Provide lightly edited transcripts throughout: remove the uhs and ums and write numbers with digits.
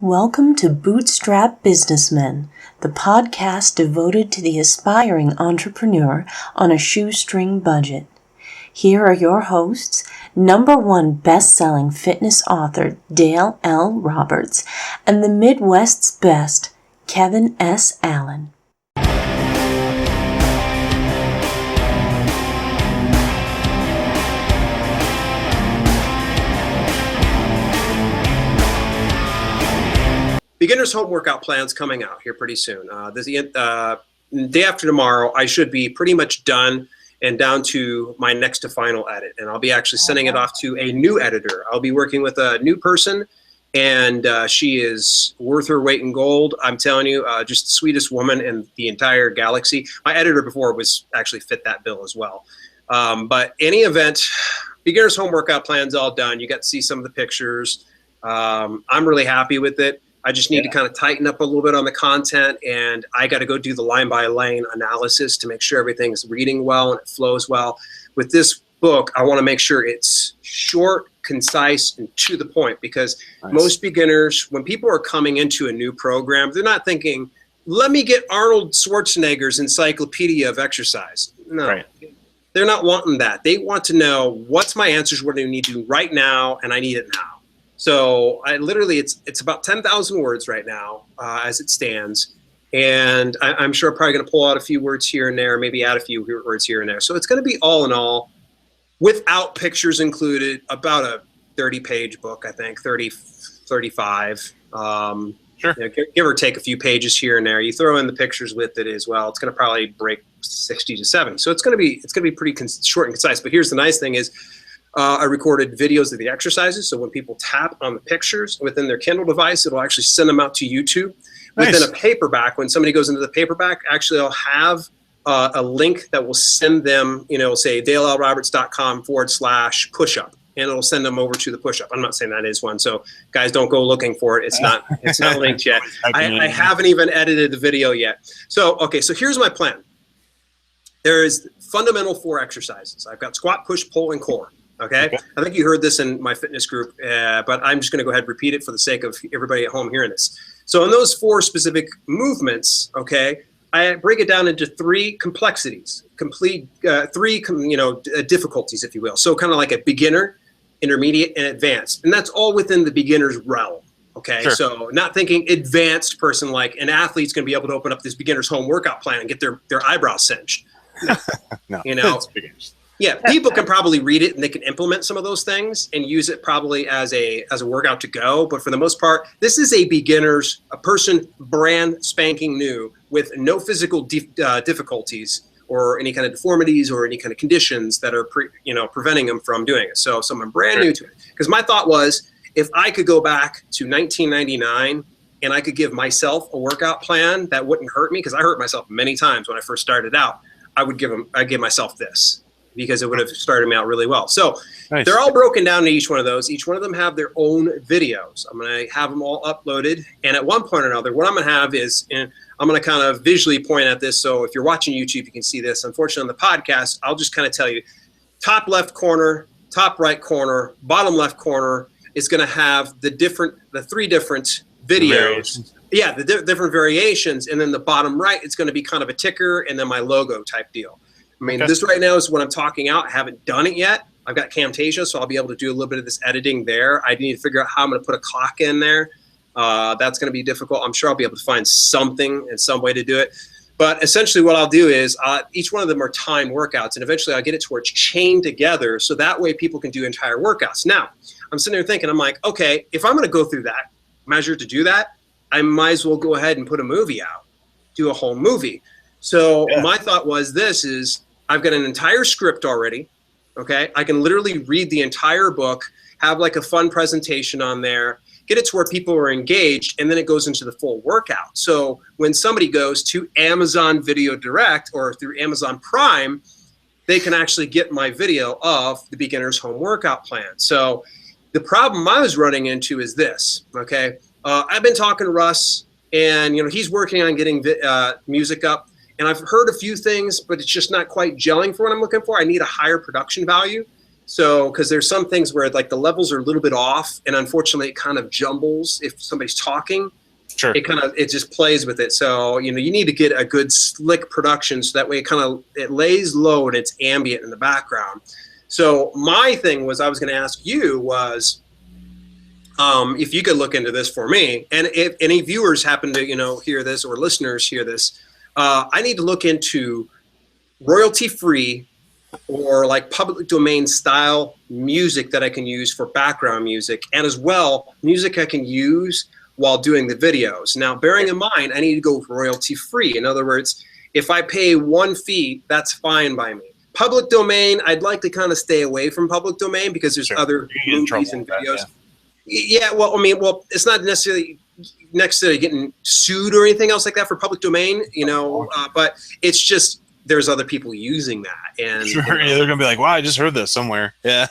Welcome to Bootstrap Businessmen, the podcast devoted to the aspiring entrepreneur on a shoestring budget. Here are your hosts, #1 best-selling fitness author Dale L. Roberts and the Midwest's best, Kevin S. Allen. Beginner's home workout plan's coming out here pretty soon. Day after tomorrow, I should be pretty much done and down to my next to final edit. And I'll be actually sending it off to a new editor. I'll be working with a new person, and she is worth her weight in gold. I'm telling you, just the sweetest woman in the entire galaxy. My editor before was actually fit that bill as well. But any event, beginner's home workout plan's all done. You got to see some of the pictures. I'm really happy with it. I just need to kind of tighten up a little bit on the content, and I got to go do the line by line analysis to make sure everything's reading well and it flows well. With this book, I want to make sure it's short, concise, and to the point, because most beginners, when people are coming into a new program, they're not thinking, let me get Arnold Schwarzenegger's encyclopedia of exercise. No, they're not wanting that. They want to know, what's my answers, what do I need to do right now, and I need it now. So I literally, it's about 10,000 words right now as it stands. And I'm sure I'm probably going to pull out a few words here and there, maybe add a few words here and there. So it's going to be all in all, without pictures included, about a 30-page book, I think, 30, 35. Sure. You know, give or take a few pages here and there. You throw in the pictures with it as well. It's going to probably break 60 to 70. So it's going to be pretty short and concise. But here's the nice thing is, I recorded videos of the exercises, so when people tap on the pictures within their Kindle device, it'll actually send them out to YouTube. Nice. Within a paperback, when somebody goes into the paperback, actually I'll have a link that will send them, say dalelroberts.com/pushup, and it'll send them over to the pushup. I'm not saying that is one, so guys, don't go looking for it. It's not linked yet. I haven't even edited the video yet. So, okay, so here's my plan. There is fundamental 4 exercises. I've got squat, push, pull, and core. Okay. I think you heard this in my fitness group, but I'm just going to go ahead and repeat it for the sake of everybody at home hearing this. So in those 4 specific movements, okay, I break it down into 3 complexities, 3 difficulties, if you will. So kind of like a beginner, intermediate, and advanced, and that's all within the beginner's realm. Okay. Sure. So not thinking advanced person, like an athlete's going to be able to open up this beginner's home workout plan and get their eyebrows singed. No, it's beginners. Yeah, people can probably read it and they can implement some of those things and use it probably as a workout to go. But for the most part, this is a person brand spanking new with no physical difficulties or any kind of deformities or any kind of conditions that are preventing them from doing it. So someone brand new to it. Because my thought was, if I could go back to 1999 and I could give myself a workout plan that wouldn't hurt me, because I hurt myself many times when I first started out, I'd give myself this, because it would have started me out really well. So They're all broken down to each one of those. Each one of them have their own videos. I'm going to have them all uploaded. And at one point or another, what I'm going to have is, and I'm going to kind of visually point at this. So if you're watching YouTube, you can see this. Unfortunately, on the podcast, I'll just kind of tell you, top left corner, top right corner, bottom left corner is going to have the 3 different videos. Yeah, the different variations. And then the bottom right, it's going to be kind of a ticker and then my logo type deal. I mean, this right now is when I'm talking out. I haven't done it yet. I've got Camtasia, so I'll be able to do a little bit of this editing there. I need to figure out how I'm going to put a clock in there. That's going to be difficult. I'm sure I'll be able to find something and some way to do it. But essentially what I'll do is each one of them are timed workouts, and eventually I'll get it to where it's chained together so that way people can do entire workouts. Now, I'm sitting there thinking, I'm like, okay, if I'm going to go through that measure to do that, I might as well go ahead and put a movie out, do a whole movie. So my thought was I've got an entire script already, okay? I can literally read the entire book, have like a fun presentation on there, get it to where people are engaged, and then it goes into the full workout. So when somebody goes to Amazon Video Direct or through Amazon Prime, they can actually get my video of the beginner's home workout plan. So the problem I was running into is this, okay? I've been talking to Russ, and he's working on getting music up. And I've heard a few things, but it's just not quite gelling for what I'm looking for. I need a higher production value. So, because there's some things where like the levels are a little bit off, and unfortunately it kind of jumbles if somebody's talking. Sure. It just plays with it. So, you need to get a good slick production so that way it lays low and it's ambient in the background. So my thing was I was going to ask you was if you could look into this for me, and if any viewers happen to, hear this or listeners hear this, I need to look into royalty-free or like public domain style music that I can use for background music, and as well music I can use while doing the videos. Now, bearing in mind, I need to go royalty free. In other words, if I pay one fee, that's fine by me. Public domain, I'd like to kind of stay away from public domain because there's other movies and videos. Well, it's not necessarily getting sued or anything else like that for public domain, but it's just there's other people using that. And sure, yeah, they're gonna be like, wow, I just heard this somewhere. Yeah.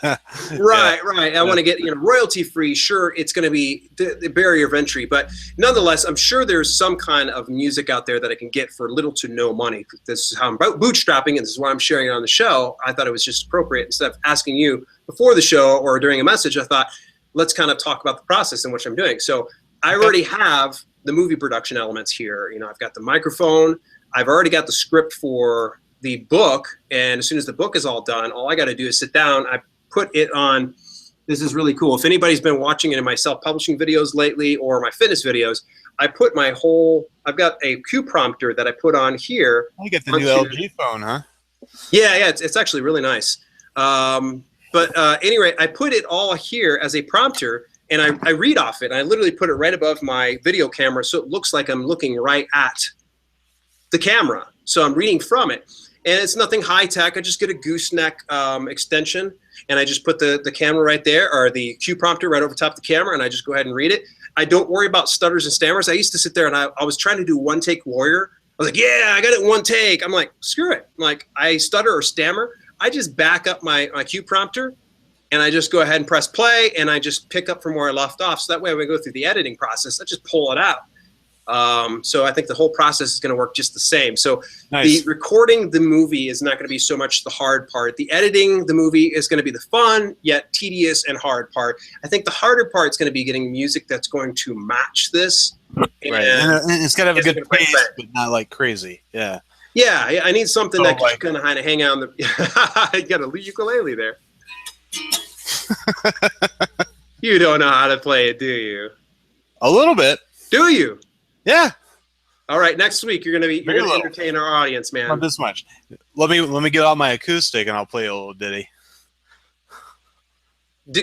Right. I want to get royalty free. Sure, it's going to be the barrier of entry, but nonetheless, I'm sure there's some kind of music out there that I can get for little to no money. This is how I'm bootstrapping, and this is why I'm sharing it on the show. I thought it was just appropriate. Instead of asking you before the show or during a message, I thought let's kind of talk about the process and what I'm doing. So I already have the movie production elements here. I've got the microphone. I've already got the script for the book, and as soon as the book is all done, all I got to do is sit down. I put it on. This is really cool. If anybody's been watching it in my self-publishing videos lately or my fitness videos, I've got a cue prompter that I put on here. You get the new LG phone, huh? Yeah, it's actually really nice. But anyway, I put it all here as a prompter, and I read off it. I literally put it right above my video camera, so it looks like I'm looking right at the camera. So I'm reading from it, and it's nothing high tech. I just get a gooseneck extension, and I just put the camera right there, or the cue prompter right over top of the camera, and I just go ahead and read it. I don't worry about stutters and stammers. I used to sit there and I was trying to do one take warrior. I was like, yeah, I got it in one take. I'm like, screw it. Like I stutter or stammer, I just back up my cue prompter, and I just go ahead and press play, and I just pick up from where I left off. So that way when I go through the editing process, I just pull it out. So I think the whole process is going to work just the same. So nice. The recording the movie is not going to be so much the hard part. The editing the movie is going to be the fun, yet tedious and hard part. I think the harder part is going to be getting music that's going to match this. Right. And it's got to have a good pace, but not like crazy. Yeah. Yeah, I need something that can kind of hang out on the. You got a ukulele there. You don't know how to play it, do you? A little bit. Do you? Yeah. All right. Next week you're gonna entertain our audience, man. Not this much. Let me get out my acoustic and I'll play a little ditty.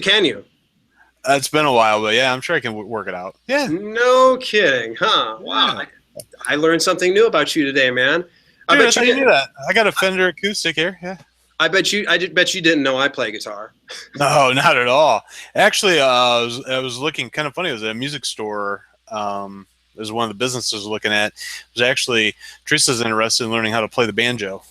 Can you? It's been a while, but yeah, I'm sure I can work it out. Yeah. No kidding, huh? Wow. Yeah. I learned something new about you today, man. I bet you knew that. I got a Fender acoustic here. Yeah. I bet you didn't know I play guitar. No, not at all. Actually, I was looking kind of funny. It was at a music store. It was one of the businesses I was looking at. It was actually Teresa's interested in learning how to play the banjo.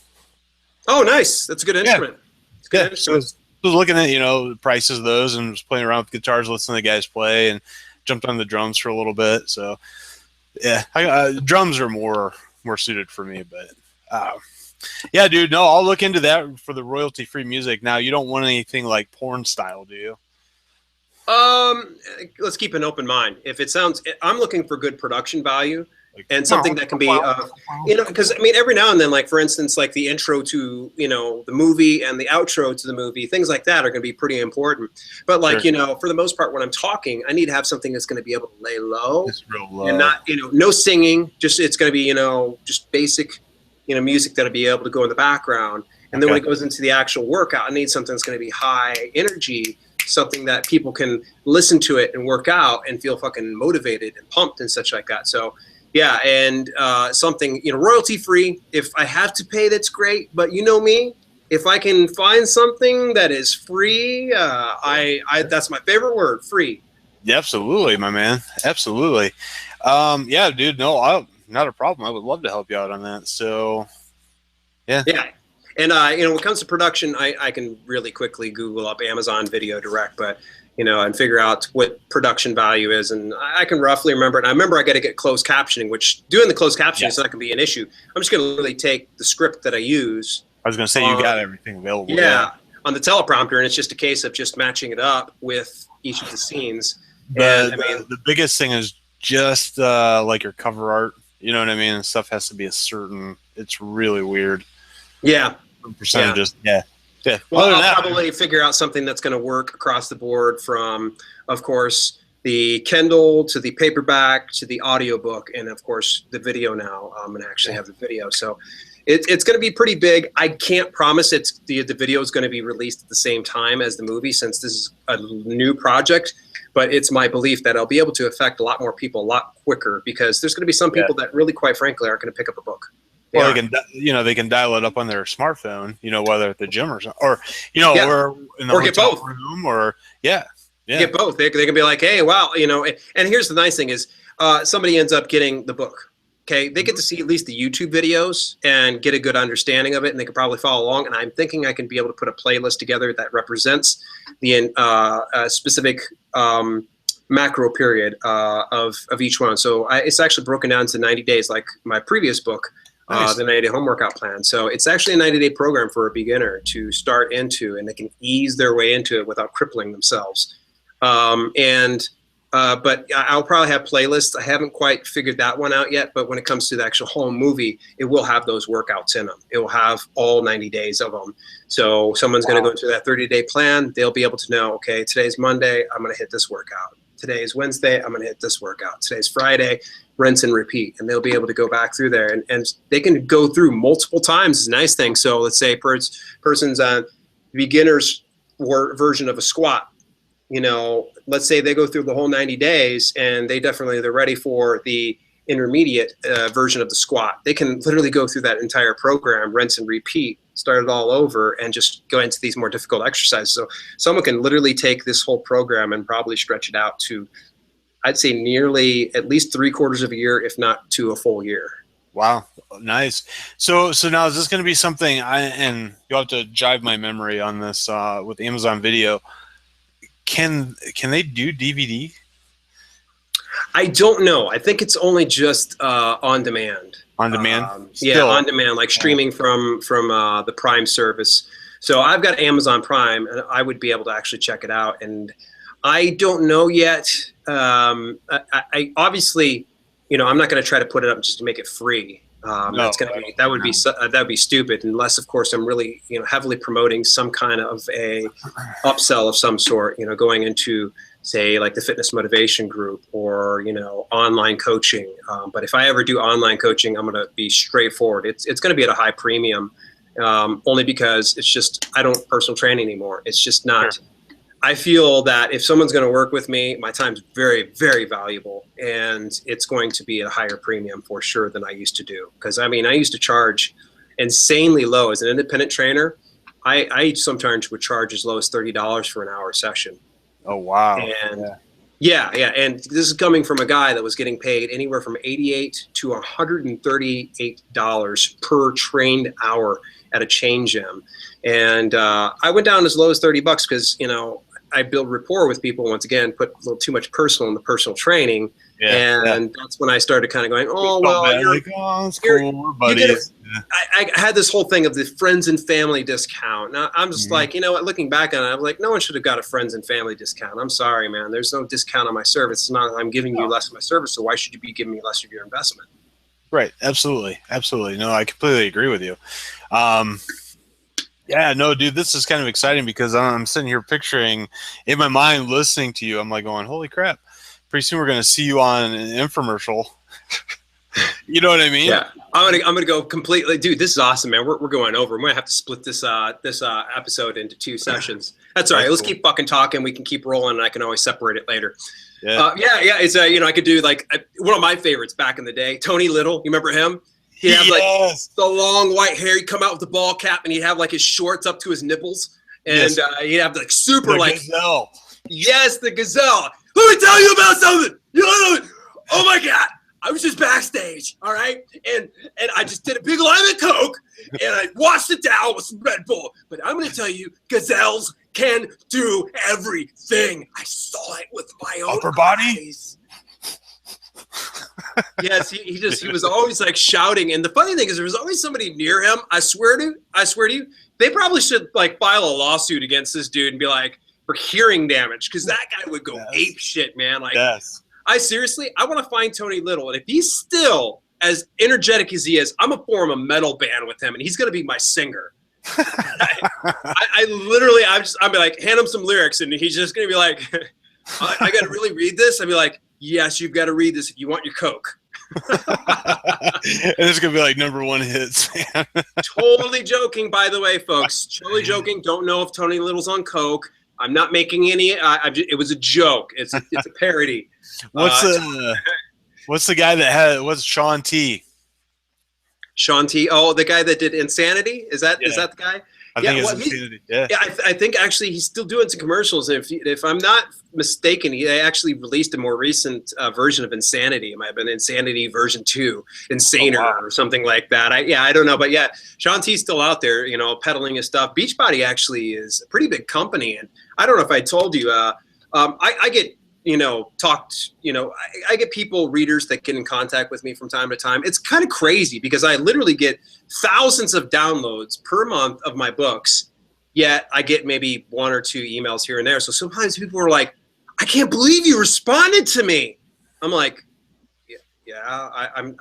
Oh, nice. That's a good instrument. Yeah. It's good. So I was looking at, the prices of those and was playing around with guitars, listening to the guys play, and jumped on the drums for a little bit. So, yeah, drums are more suited for me. But, yeah, dude, no, I'll look into that for the royalty-free music. Now, you don't want anything like porn style, do you? Let's keep an open mind. If it sounds, I'm looking for good production value and something that can be, because every now and then, like for instance, like the intro to, the movie and the outro to the movie, things like that are going to be pretty important. But like, sure. For the most part, when I'm talking, I need to have something that's going to be able to lay low, real low. And not, no singing, just, it's going to be, just basic, music that'll be able to go in the background. And then when it goes into the actual workout, I need something that's going to be high energy, something that people can listen to it and work out and feel fucking motivated and pumped and such like that. So yeah, and something, royalty free. If I have to pay, that's great. But you know me, if I can find something that is free, that's my favorite word, free. Yeah, absolutely, my man. Absolutely. Yeah, dude, no, not a problem. I would love to help you out on that. So yeah. Yeah. And, when it comes to production, I can really quickly Google up Amazon Video Direct, but, and figure out what production value is. And I can roughly remember it. And I remember I got to get closed captioning, which doing the closed captioning is not going to be an issue. I'm just going to really take the script that I use. I was going to say you got everything available. Yeah. on the teleprompter, and it's just a case of just matching it up with each of the scenes. The biggest thing is just like your cover art. You know what I mean? And stuff has to be a certain. It's really weird. Yeah. Percentages. Yeah. Well, I'll probably figure out something that's going to work across the board from, of course, the Kindle to the paperback to the audiobook, and of course the video now. I'm going to actually have the video. So it's going to be pretty big. I can't promise the video is going to be released at the same time as the movie, since this is a new project. But it's my belief that I'll be able to affect a lot more people a lot quicker, because there's going to be some people that really, quite frankly, aren't going to pick up a book. Well, they can dial it up on their smartphone, whether at the gym or in the get both room, or get both. They can be like, hey, wow, and here's the nice thing is somebody ends up getting the book. Okay, they get to see at least the YouTube videos and get a good understanding of it, and they can probably follow along. And I'm thinking I can be able to put a playlist together that represents the specific macro period of each one. So it's actually broken down to 90 days, like my previous book. Nice. The 90-day home workout plan. So it's actually a 90-day program for a beginner to start into, and they can ease their way into it without crippling themselves. But I'll probably have playlists. I haven't quite figured that one out yet, but when it comes to the actual home movie, it will have those workouts in them. It will have all 90 days of them. So someone's going to go through that 30-day plan. They'll be able to know, okay, today's Monday, I'm going to hit this workout. Today's Wednesday, I'm going to hit this workout. Today's Friday, rinse and repeat. And they'll be able to go back through there. And they can go through multiple times. It's a nice thing. So let's say person's on beginner's version of a squat. Let's say they go through the whole 90 days and they're ready for the intermediate version of the squat. They can literally go through that entire program, rinse and repeat, start it all over, and just go into these more difficult exercises. So someone can literally take this whole program and probably stretch it out to, I'd say, nearly at least 3/4 of a year, if not to a full year. Wow. Nice. So now is this going to be something, and you'll have to jive my memory on this with Amazon Video. Can they do DVD? I don't know. I think it's only just on demand. On demand? On demand, like streaming from the Prime service. So I've got Amazon Prime, and I would be able to actually check it out. And I don't know yet. I obviously, I'm not going to try to put it up just to make it free. That would be stupid, unless, of course, I'm really heavily promoting some kind of a upsell of some sort. Going into, say, like the fitness motivation group or online coaching. But if I ever do online coaching, I'm going to be straightforward. It's going to be at a high premium, only because it's just I don't personal train anymore. It's just not. Sure. I feel that if someone's going to work with me, my time's very, very valuable, and it's going to be at a higher premium for sure than I used to do. Because I used to charge insanely low as an independent trainer. I sometimes would charge as low as $30 for an hour session. Oh wow! And yeah, and this is coming from a guy that was getting paid anywhere from $88 to $138 per trained hour at a chain gym. And I went down as low as $30 because I build rapport with people. Once again, put a little too much personal in the personal training, that's when I started kind of going, oh well, I had this whole thing of the friends and family discount. Now I'm just like, looking back on it, I'm like, no one should have got a friends and family discount. I'm sorry, man. There's no discount on my service. It's not. I'm giving you less of my service, so why should you be giving me less of your investment? Right. Absolutely. No, I completely agree with you. Yeah, no, dude, this is kind of exciting because I'm sitting here picturing in my mind, listening to you. I'm like going, holy crap. Pretty soon we're going to see you on an infomercial. You know what I mean? Yeah. I'm gonna go completely, dude, this is awesome, man. We're going over. We're going to have to split this episode into 2 sessions. That's all right. Let's keep fucking talking. We can keep rolling, and I can always separate it later. Yeah. It's I could do like one of my favorites back in the day, Tony Little. You remember him? He'd have the long white hair. He'd come out with the ball cap, and he'd have like his shorts up to his nipples, and he'd have like super the like gazelle. Yes, the gazelle. Let me tell you about something. Oh my God, I was just backstage, all right, and I just did a big line of Coke, and I washed it down with some Red Bull. But I'm going to tell you, gazelles can do everything. I saw it with my own upper body. eyes. Yes, he was always like shouting. And the funny thing is there was always somebody near him. I swear to you, they probably should like file a lawsuit against this dude and be like, for hearing damage, because that guy would go ape shit, man. Like, I want to find Tony Little, and if he's still as energetic as he is, I'm gonna form a metal band with him, and he's gonna be my singer. I'm like, hand him some lyrics, and he's just gonna be like, I gotta really read this. I'd be like, yes, you've got to read this if you want your Coke. And it's gonna be like #1 hits, man. Totally joking, by the way, folks. Totally joking. Don't know if Tony Little's on Coke. I'm not making any. It was a joke. It's a parody. What's the guy that had? What's Sean T? Sean T. Oh, the guy that did Insanity. Is that the guy? I think it's Insanity. Yeah. I think actually he's still doing some commercials. If I'm not mistaken, he actually released a more recent version of Insanity. It might have been Insanity version 2, Insaner or something like that. I don't know, but yeah, Sean T's still out there, peddling his stuff. Beachbody actually is a pretty big company, and I don't know if I told you. I get I get readers that get in contact with me from time to time. It's kind of crazy because I literally get thousands of downloads per month of my books, yet I get maybe 1 or 2 emails here and there. So sometimes people are like, I can't believe you responded to me. I'm like, I'm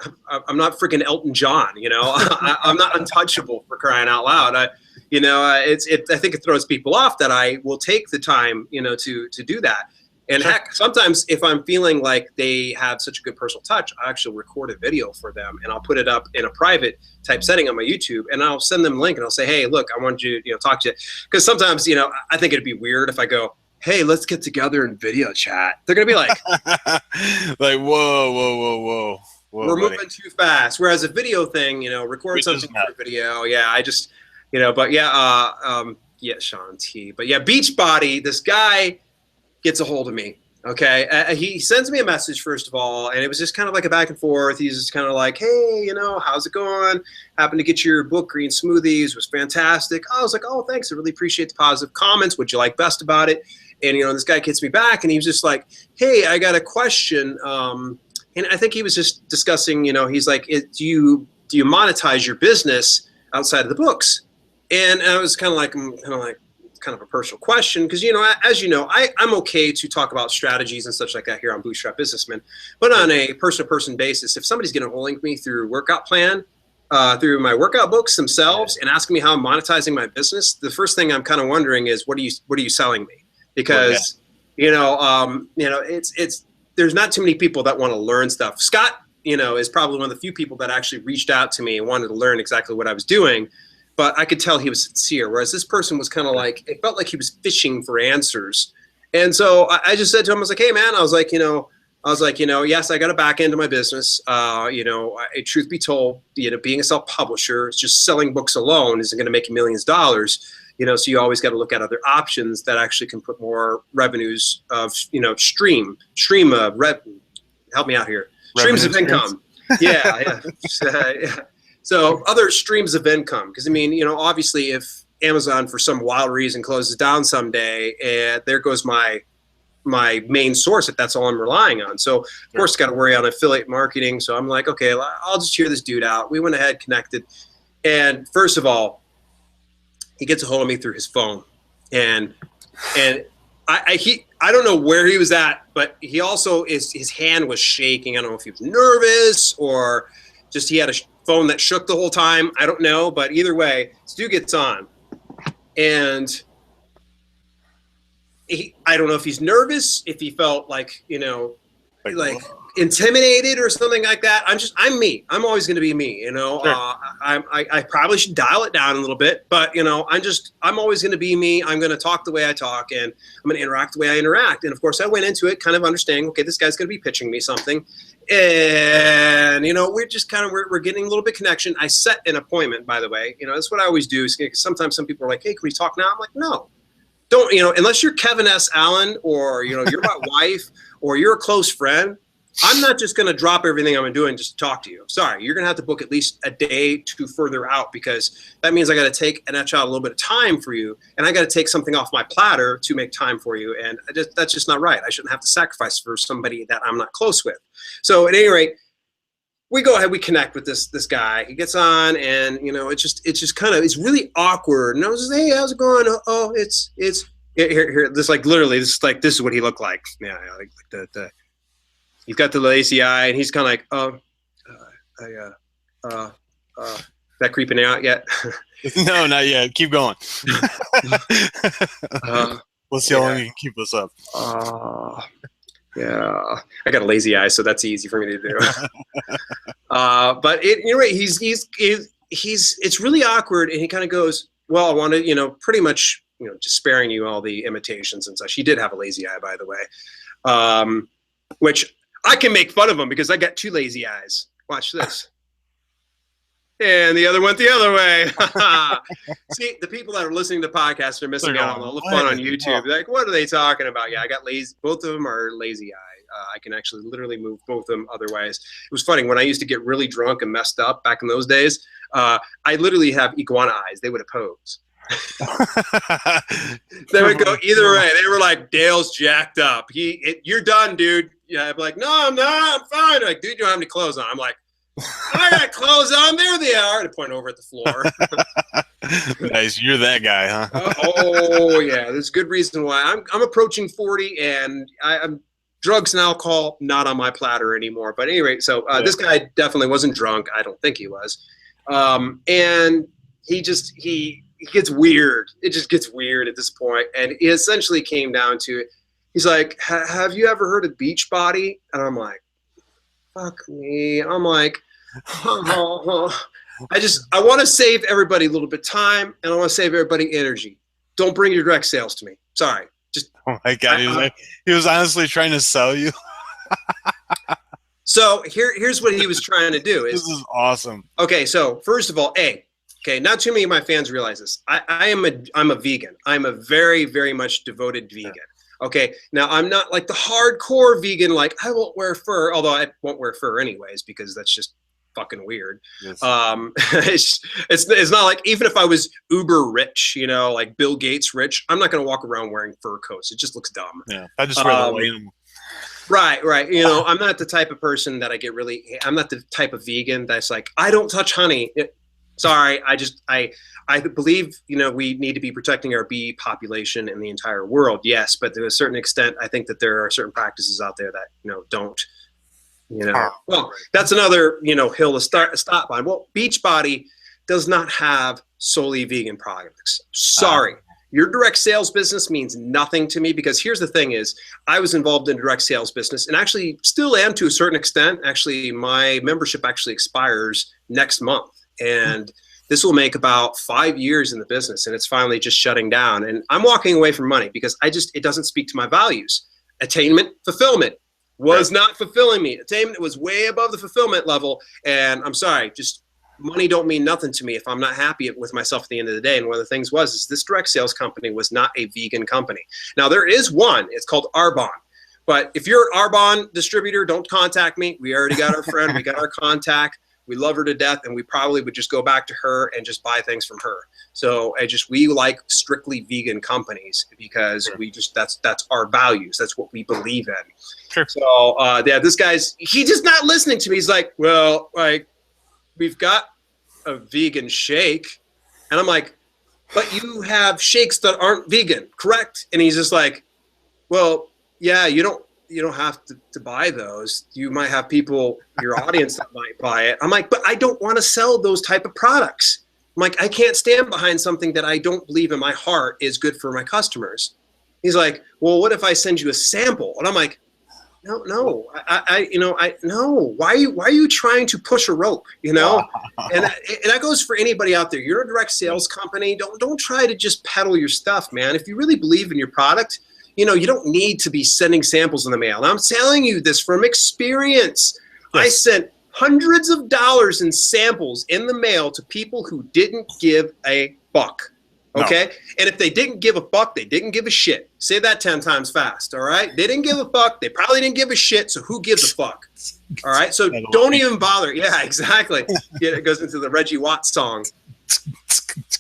not freaking Elton John, I'm not untouchable, for crying out loud. I think it throws people off that I will take the time, to do that. And heck, sometimes if I'm feeling like they have such a good personal touch, I actually record a video for them and I'll put it up in a private type setting on my YouTube, and I'll send them a link and I'll say, hey, look, I want you to talk to you. Because sometimes, I think it'd be weird if I go, hey, let's get together and video chat. They're going to be like, like, whoa. We're moving too fast. Whereas a video thing, record something for a video. Yeah, I just, but Sean T. But yeah, Beachbody, this guy gets a hold of me. Okay. He sends me a message, first of all, and it was just kind of like a back and forth. He's just kind of like, hey, how's it going? Happened to get your book, Green Smoothies, was fantastic. I was like, oh, thanks. I really appreciate the positive comments. What'd you like best about it? And, this guy hits me back, and he was just like, hey, I got a question. And I think he was just discussing, he's like, do you monetize your business outside of the books? And I was kind of like, a personal question, because as I'm okay to talk about strategies and such like that here on Bootstrap Businessmen, but on a person-to-person basis, if somebody's going to link me through workout plan, through my workout books themselves, and asking me how I'm monetizing my business, the first thing I'm kind of wondering is, what are you selling me? Because it's there's not too many people that want to learn stuff. Scott is probably one of the few people that actually reached out to me and wanted to learn exactly what I was doing. But I could tell he was sincere, whereas this person was kind of like, it felt like he was fishing for answers. And so I just said to him, I was like, hey, man, yes, I got to back into my business. Truth be told, being a self-publisher, just selling books alone isn't going to make you millions of dollars. So you always got to look at other options that actually can put more revenues of, stream of revenue. Help me out here. Streams of income. Yeah. So other streams of income, because obviously if Amazon for some wild reason closes down someday, and there goes my main source, if that's all I'm relying on. So of course got to worry on affiliate marketing. So I'm like, okay, I'll just hear this dude out. We went ahead, connected, and first of all, he gets a hold of me through his phone, and I don't know where he was at, but he also his hand was shaking. I don't know if he was nervous or just he had a phone that shook the whole time. I don't know, but either way, this dude gets on, and I don't know if he's nervous, if he felt like like intimidated or something like that. I'm me. I'm always going to be me. Sure. I probably should dial it down a little bit, but I'm always going to be me. I'm going to talk the way I talk, and I'm going to interact the way I interact. And of course, I went into it kind of understanding, okay, this guy's going to be pitching me something. And we're just we're getting a little bit connection. I set an appointment, by the way. That's what I always do. Sometimes some people are like, hey, can we talk now? I'm like, no, don't. Unless you're Kevin S. Allen, or you're my wife, or you're a close friend, I'm not just going to drop everything I'm doing just to talk to you. Sorry, you're going to have to book at least a day to further out, because that means I got to take an etch out a little bit of time for you, and I got to take something off my platter to make time for you, and that's just not right. I shouldn't have to sacrifice for somebody that I'm not close with. So at any rate, we go ahead, we connect with this guy. He gets on, and it's just kind of, it's really awkward. And I was just, hey, how's it going? Oh, it's here. This literally, this is what he looked like. Yeah, like the he's got the lazy eye, and he's kind of like, that creeping out yet? No, not yet. Keep going. Let's see how long you can keep this up. Yeah, I got a lazy eye, so that's easy for me to do. But it's really awkward, and he kind of goes, well, I want to, pretty much, just sparing you all the imitations and such. He did have a lazy eye, by the way, which I can make fun of him because I got 2 lazy eyes. Watch this. And the other went the other way. See, the people that are listening to podcasts are missing out on all the fun on YouTube. They're like, what are they talking about? Yeah, I got lazy. Both of them are lazy eye. I can actually literally move both of them otherwise. It was funny. When I used to get really drunk and messed up back in those days, I literally have iguana eyes. They would oppose. They would go either way. They were like, Dale's jacked up. You're done, dude. Yeah, I'm like, no, I'm not. I'm fine. They're like, dude, you don't have any clothes on. I'm like, I got clothes on. There they are. And I point over at the floor. Nice. You're that guy, huh? Oh yeah. There's good reason why. I'm approaching 40, and I'm drugs and alcohol not on my platter anymore. But anyway, so this guy definitely wasn't drunk. I don't think he was. And he gets weird. It just gets weird at this point. And it essentially came down to, he's like, have you ever heard of Beachbody? And I'm like, fuck me. I'm like, I want to save everybody a little bit of time, and I want to save everybody energy. Don't bring your direct sales to me. Sorry. Just, oh my God. He was honestly trying to sell you. So here's what he was trying to do. This is awesome. Okay. So first of all, not too many of my fans realize this. I'm a vegan. I'm a very, very much devoted vegan. Okay, now I'm not like the hardcore vegan, like I won't wear fur, although I won't wear fur anyways because that's just fucking weird. Yes. It's not like, even if I was uber rich, like Bill Gates rich, I'm not going to walk around wearing fur coats. It just looks dumb. Yeah, I just wear the lame. Right. I'm not the type of person that I'm not the type of vegan that's like, I don't touch honey. Sorry, I believe, we need to be protecting our bee population in the entire world. Yes, but to a certain extent, I think that there are certain practices out there that, don't, Well, that's another, hill to stop on. Well, Beachbody does not have solely vegan products. Sorry. Your direct sales business means nothing to me, because here's the thing is, I was involved in direct sales business and actually still am to a certain extent. Actually, my membership actually expires next month. And this will make about 5 years in the business, and it's finally just shutting down. And I'm walking away from money because it doesn't speak to my values. Attainment, fulfillment was not fulfilling me. Attainment was way above the fulfillment level. And I'm sorry, just money don't mean nothing to me if I'm not happy with myself at the end of the day. And one of the things is this direct sales company was not a vegan company. Now there is one, it's called Arbonne. But if you're an Arbonne distributor, don't contact me. We already got our friend, we got our contact. We love her to death, and we probably would just go back to her and just buy things from her. So we like strictly vegan companies because that's our values. That's what we believe in. Sure. So this he's just not listening to me. He's like, well, like, we've got a vegan shake. And I'm like, but you have shakes that aren't vegan, correct? And he's just like, well, yeah, you don't have to buy those. You might have people, your audience, that might buy it. I'm like, but I don't want to sell those type of products. I'm like, I can't stand behind something that I don't believe in my heart is good for my customers. He's like, well, what if I send you a sample? And I'm like, no, no. Why are you trying to push a rope? And that goes for anybody out there. You're a direct sales company. Don't try to just peddle your stuff, man. If you really believe in your product, you don't need to be sending samples in the mail. And I'm telling you this from experience. Yes. I sent hundreds of dollars in samples in the mail to people who didn't give a fuck. Okay? No. And if they didn't give a fuck, they didn't give a shit. Say that 10 times fast, all right? They didn't give a fuck. They probably didn't give a shit, so who gives a fuck? All right? So don't even bother. Yeah, exactly. It goes into the Reggie Watts song.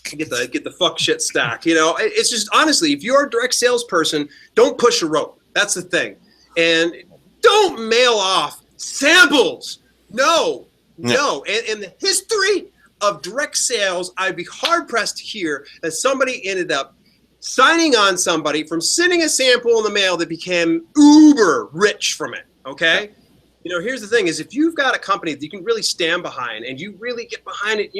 Get the fuck shit stack. It's just, honestly, if you're a direct salesperson, don't push a rope. That's the thing. And don't mail off samples. No, No. And in the history of direct sales, I'd be hard pressed to hear that somebody ended up signing on somebody from sending a sample in the mail that became uber rich from it. Okay. Yeah. Here's the thing is if you've got a company that you can really stand behind and you really get behind it,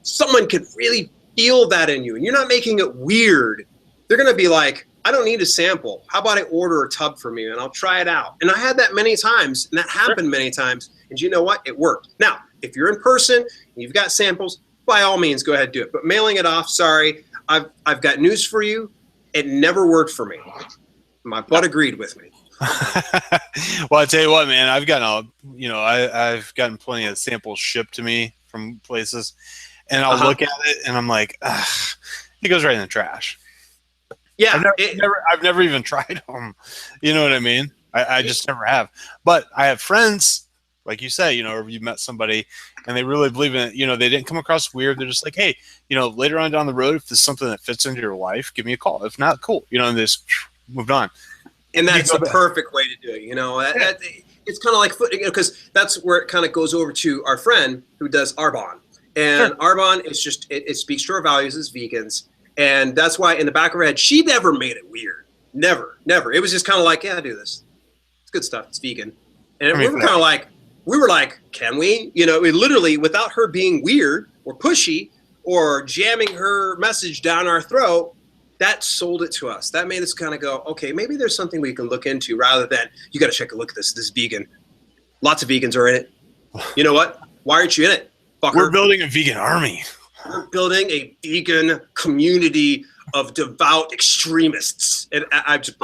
someone could really feel that in you and you're not making it weird. They're going to be like, I don't need a sample. How about I order a tub from you and I'll try it out? And I had that many times and that happened many times. And you know what? It worked. Now, if you're in person and you've got samples, by all means, go ahead and do it. But mailing it off, sorry, I've got news for you. It never worked for me. My butt agreed with me. Well, I tell you what, man, I've gotten I've gotten plenty of samples shipped to me from places, and I'll look at it and I'm like, it goes right in the trash. Yeah, I've never even tried them. You know what I mean? I just never have. But I have friends, like you say, or you met somebody and they really believe in it. They didn't come across weird. They're just like, hey, later on down the road, if there's something that fits into your life, give me a call. If not, cool. And they just moved on. And that's the perfect way to do it. It's kind of like, because that's where it kind of goes over to our friend who does Arbonne. And Arbonne is just, it speaks to our values as vegans. And that's why in the back of her head, she never made it weird. Never. It was just kind of like, yeah, I do this. It's good stuff. It's vegan. And we were like, can we? We literally, without her being weird or pushy or jamming her message down our throat, that sold it to us. That made us kind of go, okay, maybe there's something we can look into rather than, you got to check a look at this. This is vegan. Lots of vegans are in it. You know what? Why aren't you in it, fucker? We're building a vegan army. We're building a vegan community of devout extremists. And I'm just,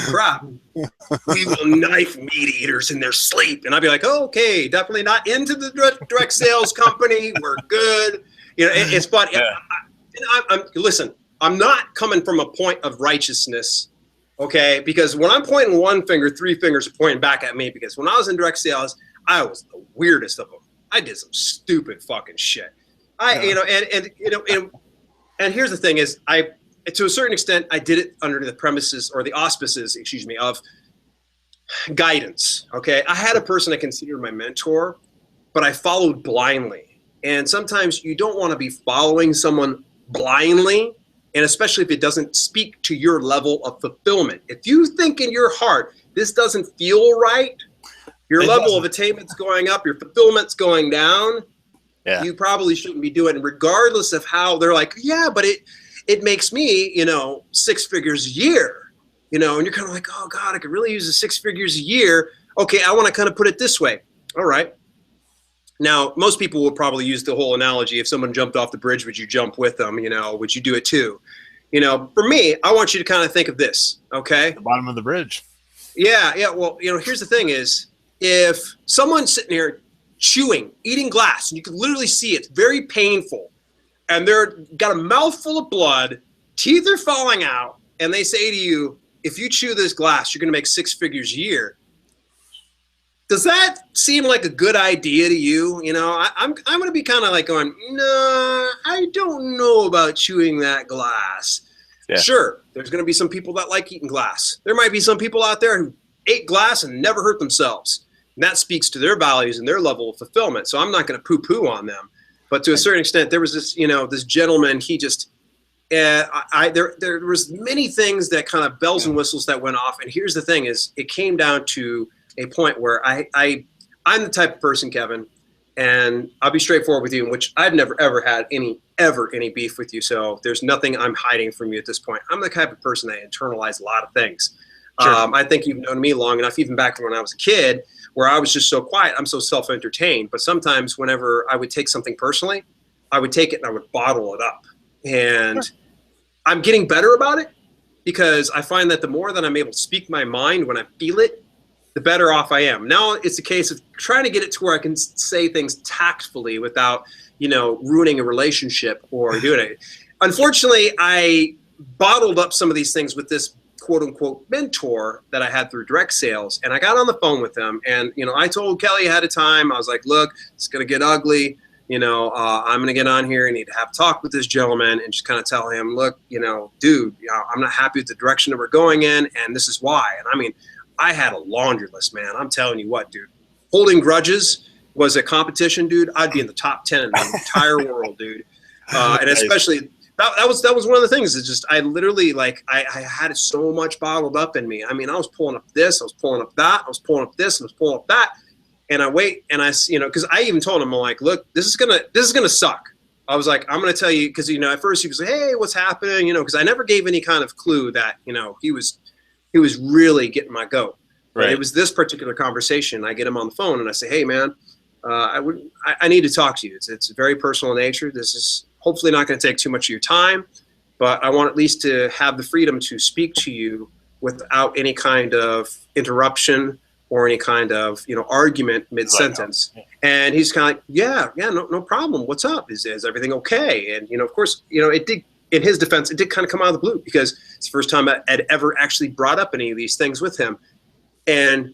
crap. We will knife meat eaters in their sleep. And I'd be like, oh, okay, definitely not into the direct sales company. We're good. It's fun. Yeah. Listen, I'm not coming from a point of righteousness, okay? Because when I'm pointing one finger, three fingers are pointing back at me. Because when I was in direct sales, I was the weirdest of them. I did some stupid fucking shit. And here's the thing is, to a certain extent, I did it under the premises or the auspices, of guidance. Okay, I had a person I considered my mentor, but I followed blindly. And sometimes you don't want to be following someone blindly, and especially if it doesn't speak to your level of fulfillment. If you think in your heart this doesn't feel right, your level of attainment's going up, your fulfillment's going down. Yeah. You probably shouldn't be doing it, regardless of how they're like, yeah, but it makes me, 6 figures a year, and you're kind of like, oh God, I could really use the 6 figures a year. Okay, I want to kind of put it this way. All right. Now, most people will probably use the whole analogy. If someone jumped off the bridge, would you jump with them? Would you do it too? For me, I want you to kind of think of this, okay? The bottom of the bridge. Yeah. Well, here's the thing is, if someone's sitting here chewing, eating glass, and you can literally see it's very painful, and they're got a mouthful of blood, teeth are falling out, and they say to you, if you chew this glass, you're going to make 6 figures a year. Does that seem like a good idea to you? I'm going to be kind of like going, no, I don't know about chewing that glass. Yeah. Sure, there's going to be some people that like eating glass. There might be some people out there who ate glass and never hurt themselves. And that speaks to their values and their level of fulfillment. So I'm not going to poo-poo on them. But to a certain extent, there was this, this gentleman, he just, there was many things that kind of bells and whistles that went off. And here's the thing is, it came down to a point where I'm the type of person, Kevin, and I'll be straightforward with you, in which I've never, ever had any beef with you. So there's nothing I'm hiding from you at this point. I'm the type of person that internalize a lot of things. Sure. I think you've known me long enough, even back when I was a kid, where I was just so quiet. I'm so self-entertained. But sometimes whenever I would take something personally, I would take it and I would bottle it up. And sure. I'm getting better about it, because I find that the more that I'm able to speak my mind when I feel it, the better off I am. Now it's a case of trying to get it to where I can say things tactfully without, ruining a relationship or doing it. Unfortunately, I bottled up some of these things with this quote unquote mentor that I had through direct sales. And I got on the phone with him, and, I told Kelly ahead of time, I was like, look, it's going to get ugly. I'm going to get on here and need to have a talk with this gentleman and just kind of tell him, look, dude, I'm not happy with the direction that we're going in, and this is why. And I mean, I had a laundry list, man. I'm telling you what, dude, holding grudges was a competition, dude, I'd be in the top 10 in the entire world, dude. And especially that was one of the things. It's just I literally I had so much bottled up in me. I mean, I was pulling up this, I was pulling up that, I was pulling up this, I was pulling up that, and I wait and I because I even told him, I'm like, look, this is gonna suck. I was like, I'm gonna tell you because at first he was like, hey, what's happening? Because I never gave any kind of clue that he was really getting my goat. Right. But it was this particular conversation. I get him on the phone and I say, hey man, I need to talk to you. It's very personal in nature. This is hopefully not going to take too much of your time, but I want at least to have the freedom to speak to you without any kind of interruption or any kind of argument mid-sentence. And he's kind of like, yeah, no problem. What's up? Is everything okay? And of course, it did. In his defense, it did kind of come out of the blue because it's the first time I had ever actually brought up any of these things with him. And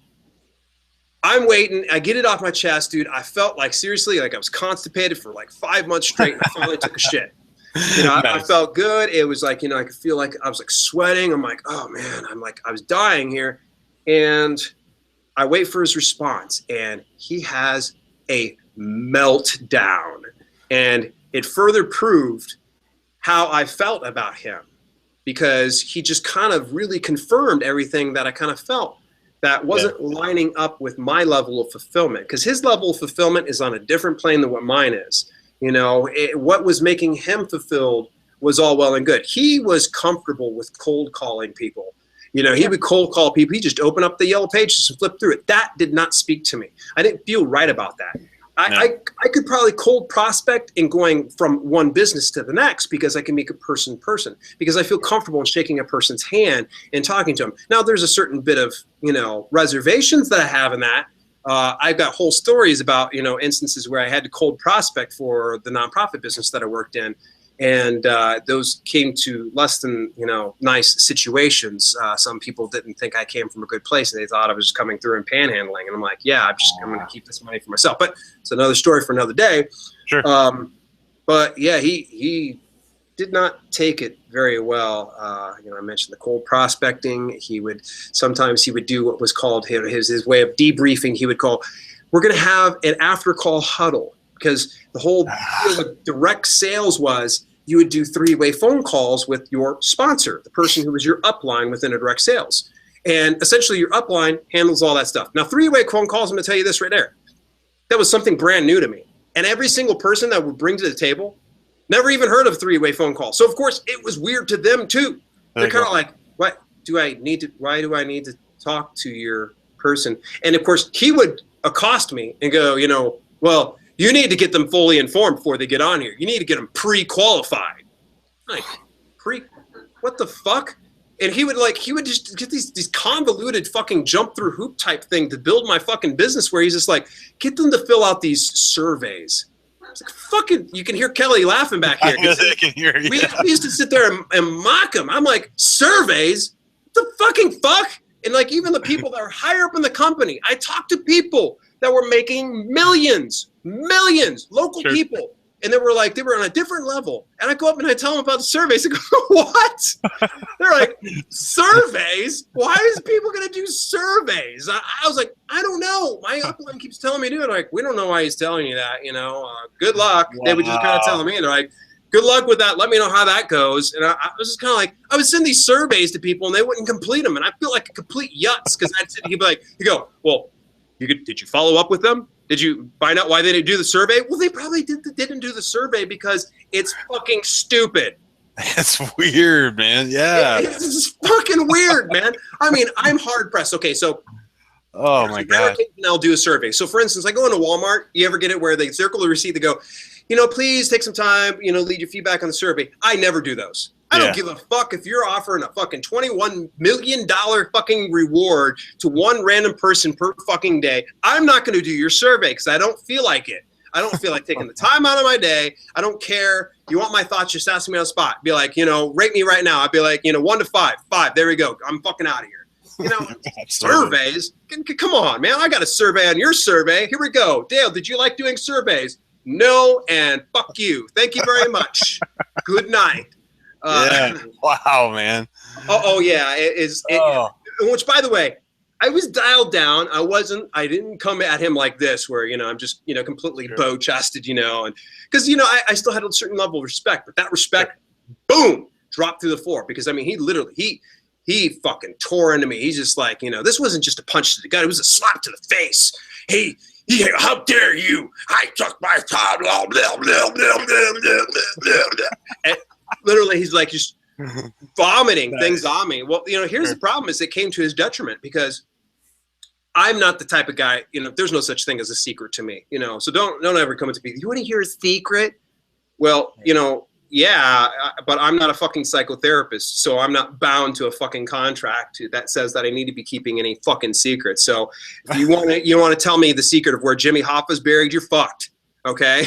I'm waiting. I get it off my chest, dude. I felt seriously, I was constipated for 5 months straight. And I finally took a shit. Nice. I felt good. It was I could feel like I was sweating. I'm like, oh man, I was dying here. And I wait for his response and he has a meltdown. And it further proved how I felt about him because he just kind of really confirmed everything that I kind of felt that wasn't lining up with my level of fulfillment, because his level of fulfillment is on a different plane than what mine is. What was making him fulfilled was all well and good. He was comfortable with cold calling people. He would cold call people. He just open up the yellow pages and flip through it. That did not speak to me. I didn't feel right about that. I could probably cold prospect in going from one business to the next because I can make a person because I feel comfortable in shaking a person's hand and talking to them. Now there's a certain bit of, reservations that I have in that. I've got whole stories about, instances where I had to cold prospect for the nonprofit business that I worked in. And those came to less than, nice situations. Some people didn't think I came from a good place. And they thought I was just coming through and panhandling. And I'm like, yeah, I'm going to keep this money for myself. But it's another story for another day. Sure. But yeah, he did not take it very well. I mentioned the cold prospecting. Sometimes he would do what was called his way of debriefing. He would call, we're going to have an after call huddle. Because the whole deal with direct sales was you would do 3-way phone calls with your sponsor, the person who was your upline within a direct sales. And essentially your upline handles all that stuff. Now, 3-way phone calls, I'm going to tell you this right there. That was something brand new to me. And every single person that would bring to the table never even heard of 3-way phone calls. So, of course, it was weird to them, too. They're kind of like, why do I need to talk to your person? And, of course, he would accost me and go, well, you need to get them fully informed before they get on here. You need to get them pre-qualified. What the fuck? And he would just get these convoluted fucking jump through hoop type thing to build my fucking business where he's just like, get them to fill out these surveys. It's like, fucking, you can hear Kelly laughing back here. I can hear you. We used to sit there and mock him. I'm like, surveys? What the fucking fuck? And even the people that are higher up in the company, I talked to people that were making millions, local people. And they were on a different level. And I go up and I tell them about the surveys. I go, what? They're like, surveys? Why is people going to do surveys? I was like, I don't know. My upline keeps telling me to do it. Like, we don't know why he's telling you that, good luck. Wow. They would just kind of tell me, and they're like, good luck with that. Let me know how that goes. And I was just kind of like, I would send these surveys to people and they wouldn't complete them. And I feel like a complete yutz because he'd be like, you go, well, did you follow up with them? Did you find out why they didn't do the survey? Well, they probably didn't do the survey because it's fucking stupid. That's weird, man. Yeah. It's fucking weird, man. I mean, I'm hard pressed. Okay, so. Oh my God. I'll do a survey. So for instance, I go into Walmart. You ever get it where they circle the receipt? They go, please take some time, leave your feedback on the survey. I never do those. I don't give a fuck if you're offering a fucking $21 million fucking reward to one random person per fucking day. I'm not going to do your survey because I don't feel like it. I don't feel like taking the time out of my day. I don't care. You want my thoughts, just ask me on the spot. Be like, rate me right now. I'd be like, 1 to 5. 5. There we go. I'm fucking out of here. Surveys. Come on, man. I got a survey on your survey. Here we go. Dale, did you like doing surveys? No, and fuck you. Thank you very much. Good night. Wow, man. Oh yeah. Which, by the way, I was dialed down. I didn't come at him like this where, I'm just, completely bow chested, and because, I still had a certain level of respect, but that respect, boom, dropped through the floor because he fucking tore into me. He's just like, this wasn't just a punch to the gut. It was a slap to the face. Hey, how dare you? I took my time. Blah, blah, blah, blah, blah, blah, blah, blah. And literally, he's like just vomiting things on me. Well, here's the problem is it came to his detriment because I'm not the type of guy, there's no such thing as a secret to me, so don't ever come to me. You want to hear a secret? Well, yeah, but I'm not a fucking psychotherapist, so I'm not bound to a fucking contract that says that I need to be keeping any fucking secrets. So if you want to tell me the secret of where Jimmy Hoffa's buried, you're fucked. Okay.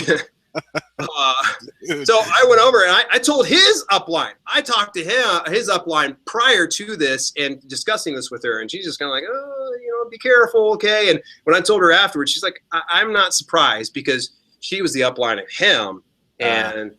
So I went over and I told his upline. I talked to his upline prior to this and discussing this with her, and she's just kind of like, oh, be careful, okay. And when I told her afterwards, she's like, I'm not surprised because she was the upline of him, and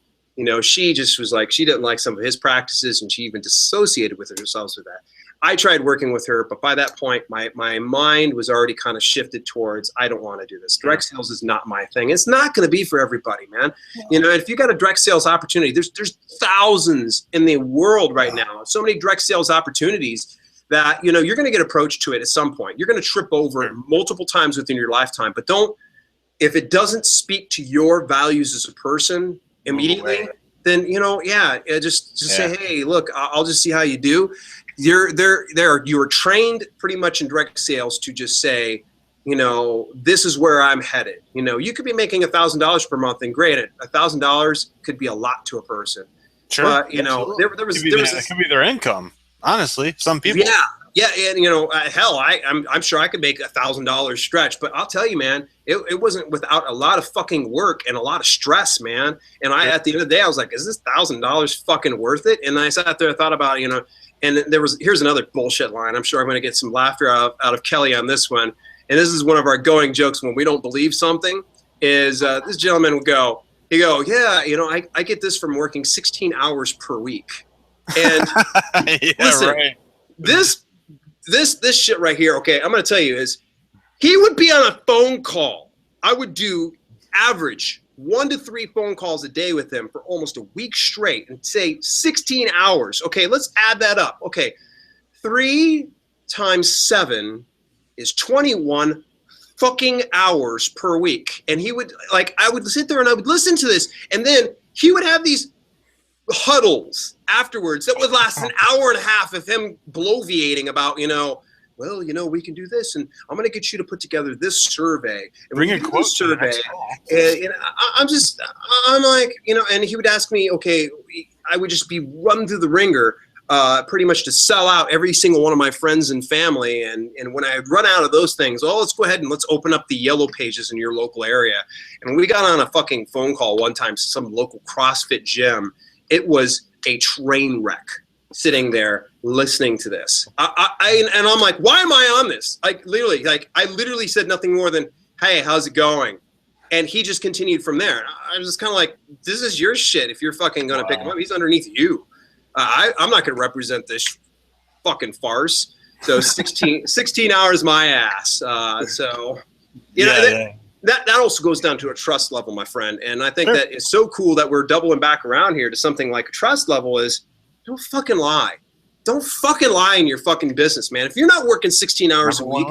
she just was like, she didn't like some of his practices, and she even dissociated with herself with that. I tried working with her, but by that point, my mind was already kind of shifted towards, I don't want to do this. Direct sales is not my thing. It's not going to be for everybody, man. If you got a direct sales opportunity, there's thousands in the world right now. So many direct sales opportunities that, you're going to get approached to it at some point. You're going to trip over it multiple times within your lifetime, but if it doesn't speak to your values as a person immediately, then, just say, hey, look, I'll just see how you do. You were trained pretty much in direct sales to just say, this is where I'm headed. You could be making $1,000 per month, and granted, $1,000 could be a lot to a person. Sure. But it could be their income. Honestly, some people. Yeah, and hell, I'm sure I could make $1,000 stretch, but I'll tell you, man, it wasn't without a lot of fucking work and a lot of stress, man. And at the end of the day, I was like, is this $1,000 fucking worth it? And I sat there, I thought about it, and here's another bullshit line. I'm sure I'm going to get some laughter out of Kelly on this one. And this is one of our going jokes when we don't believe something. Is this gentleman would go, yeah, I get this from working 16 hours per week. And listen, right. This shit right here, okay, I'm going to tell you is he would be on a phone call. I would do average 1 to 3 phone calls a day with him for almost a week straight and say 16 hours. Okay, let's add that up. Okay, 3 times 7 is 21 fucking hours per week. And he would, I would sit there and I would listen to this, and then he would have these huddles afterwards that would last an hour and a half of him bloviating about, well, we can do this, and I'm going to get you to put together this survey. And bring a quote survey. And I'm like, and he would ask me, okay, I would just be run through the ringer pretty much to sell out every single one of my friends and family. And when I run out of those things, let's go ahead and let's open up the yellow pages in your local area. And we got on a fucking phone call one time to some local CrossFit gym. It was a train wreck sitting there listening to this. And I'm like, why am I on this? I literally said nothing more than, hey, how's it going? And he just continued from there. I was just kind of like, this is your shit. If you're fucking going to pick him up, he's underneath you. I'm not going to represent this fucking farce. So 16 hours my ass. That also goes down to a trust level, my friend. And I think that it's so cool that we're doubling back around here to something like a trust level is don't fucking lie. Don't fucking lie in your fucking business, man. If you're not working 16 hours a week,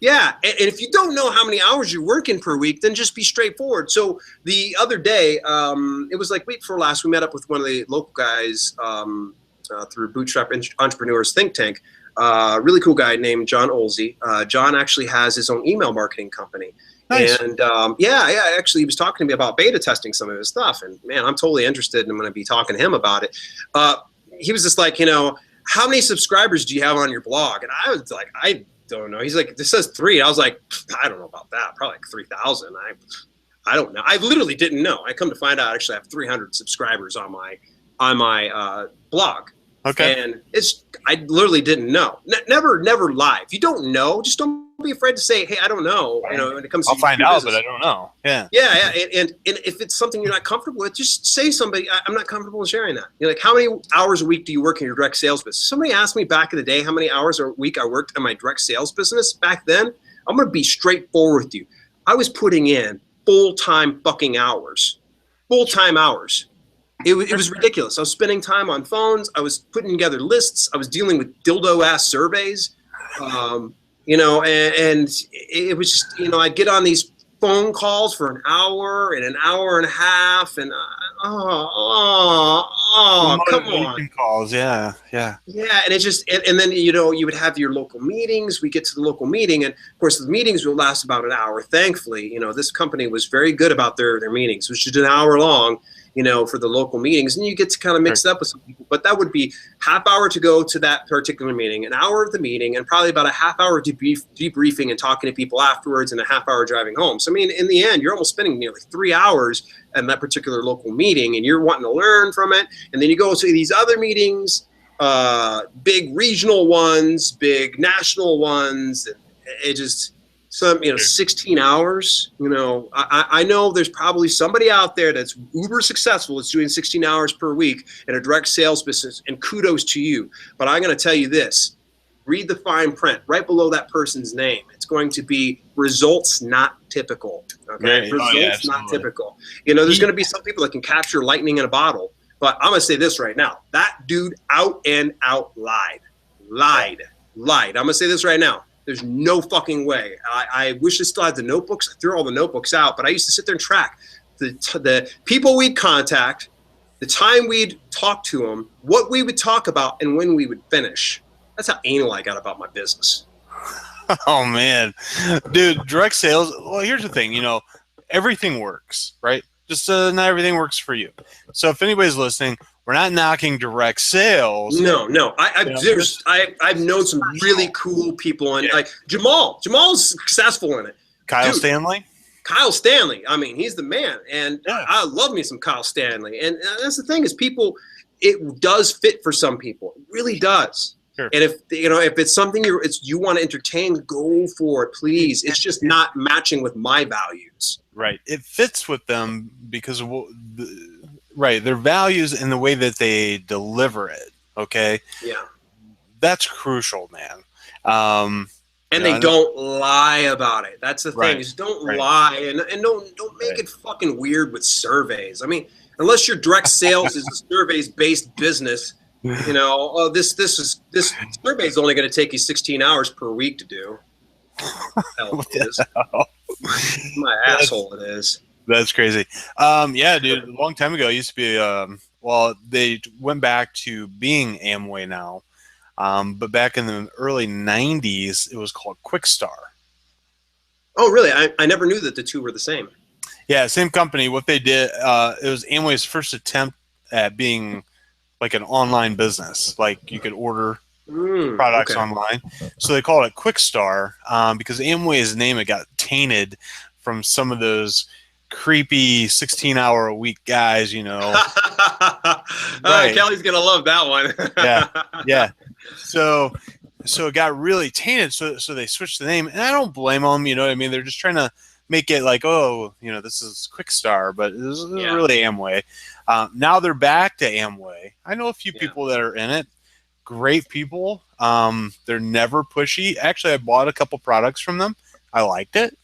yeah. And if you don't know how many hours you're working per week, then just be straightforward. So the other day, it was like week before last, we met up with one of the local guys through Bootstrap Entrepreneurs Think Tank. Really cool guy named John Olsey. John actually has his own email marketing company. Nice. And actually he was talking to me about beta testing some of his stuff, and man, I'm totally interested, and I'm going to be talking to him about it. He was just like, how many subscribers do you have on your blog? And I was like, I don't know. He's like, this says 3. I was like, I don't know about that. Probably like 3,000. I don't know. I literally didn't know. I come to find out I actually have 300 subscribers on my blog. Okay. And I literally didn't know. Never lie. If you don't know, just don't be afraid to say, hey, I don't know. When it comes to I'll find your out, business. but I don't know. Yeah. Yeah. And if it's something you're not comfortable with, just say somebody, I'm not comfortable in sharing that. You're like, how many hours a week do you work in your direct sales business? Somebody asked me back in the day how many hours a week I worked in my direct sales business back then. I'm going to be straightforward with you. I was putting in full-time fucking hours. Full-time hours. It was ridiculous. I was spending time on phones. I was putting together lists. I was dealing with dildo-ass surveys. And it was just, I'd get on these phone calls for an hour and a half, and come on. Calls, yeah. Yeah, and it's just, and then you would have your local meetings. We get to the local meeting, and of course the meetings will last about an hour. Thankfully, this company was very good about their meetings, which is an hour long. For the local meetings, and you get to kind of mix it up with some people. But that would be half hour to go to that particular meeting, an hour of the meeting, and probably about a half hour debriefing and talking to people afterwards, and a half hour driving home. So, I mean, in the end, you're almost spending nearly 3 hours at that particular local meeting, and you're wanting to learn from it. And then you go to these other meetings, big regional ones, big national ones. It just... 16 hours, I know there's probably somebody out there that's uber successful that's doing 16 hours per week in a direct sales business, and kudos to you. But I'm going to tell you this, read the fine print right below that person's name. It's going to be results not typical. Okay. Results not typical. There's going to be some people that can capture lightning in a bottle, but I'm going to say this right now. That dude out and out lied. I'm going to say this right now. There's no fucking way. I wish I still had the notebooks. I threw all the notebooks out, but I used to sit there and track the people we'd contact, the time we'd talk to them, what we would talk about, and when we would finish. That's how anal I got about my business. Oh, man. Dude, direct sales, well, here's the thing. Everything works, right? Just not everything works for you. So if anybody's listening, we're not knocking direct sales. No. I've known some really cool people, and like Jamal's successful in it. Kyle Stanley. I mean, he's the man, and I love me some Kyle Stanley. And that's the thing is, it does fit for some people. It really does. Sure. And if it's something you want to entertain, go for it, please. It's just not matching with my values. Right. It fits with them because of their values and the way that they deliver it. Okay. Yeah. That's crucial, man. And they don't lie about it. That's the thing. Is don't lie and don't make it fucking weird with surveys. I mean, unless your direct sales is a surveys-based business, this survey is only going to take you 16 hours per week to do. Hell, it is. My asshole, it is. That's crazy. Yeah, dude. A long time ago, it used to be. They went back to being Amway now, but back in the early '90s, it was called Quickstar. Oh, really? I never knew that the two were the same. Yeah, same company. What they did, it was Amway's first attempt at being like an online business. Like you could order products online. So they called it Quickstar because Amway's name had got tainted from some of those creepy 16-hour-a-week guys, Right. Kelly's gonna love that one. yeah. So it got really tainted. So they switched the name, and I don't blame them. You know what I mean? They're just trying to make it like, this is Quickstar, but this is really Amway. Now they're back to Amway. I know a few people that are in it. Great people. They're never pushy. Actually, I bought a couple products from them. I liked it.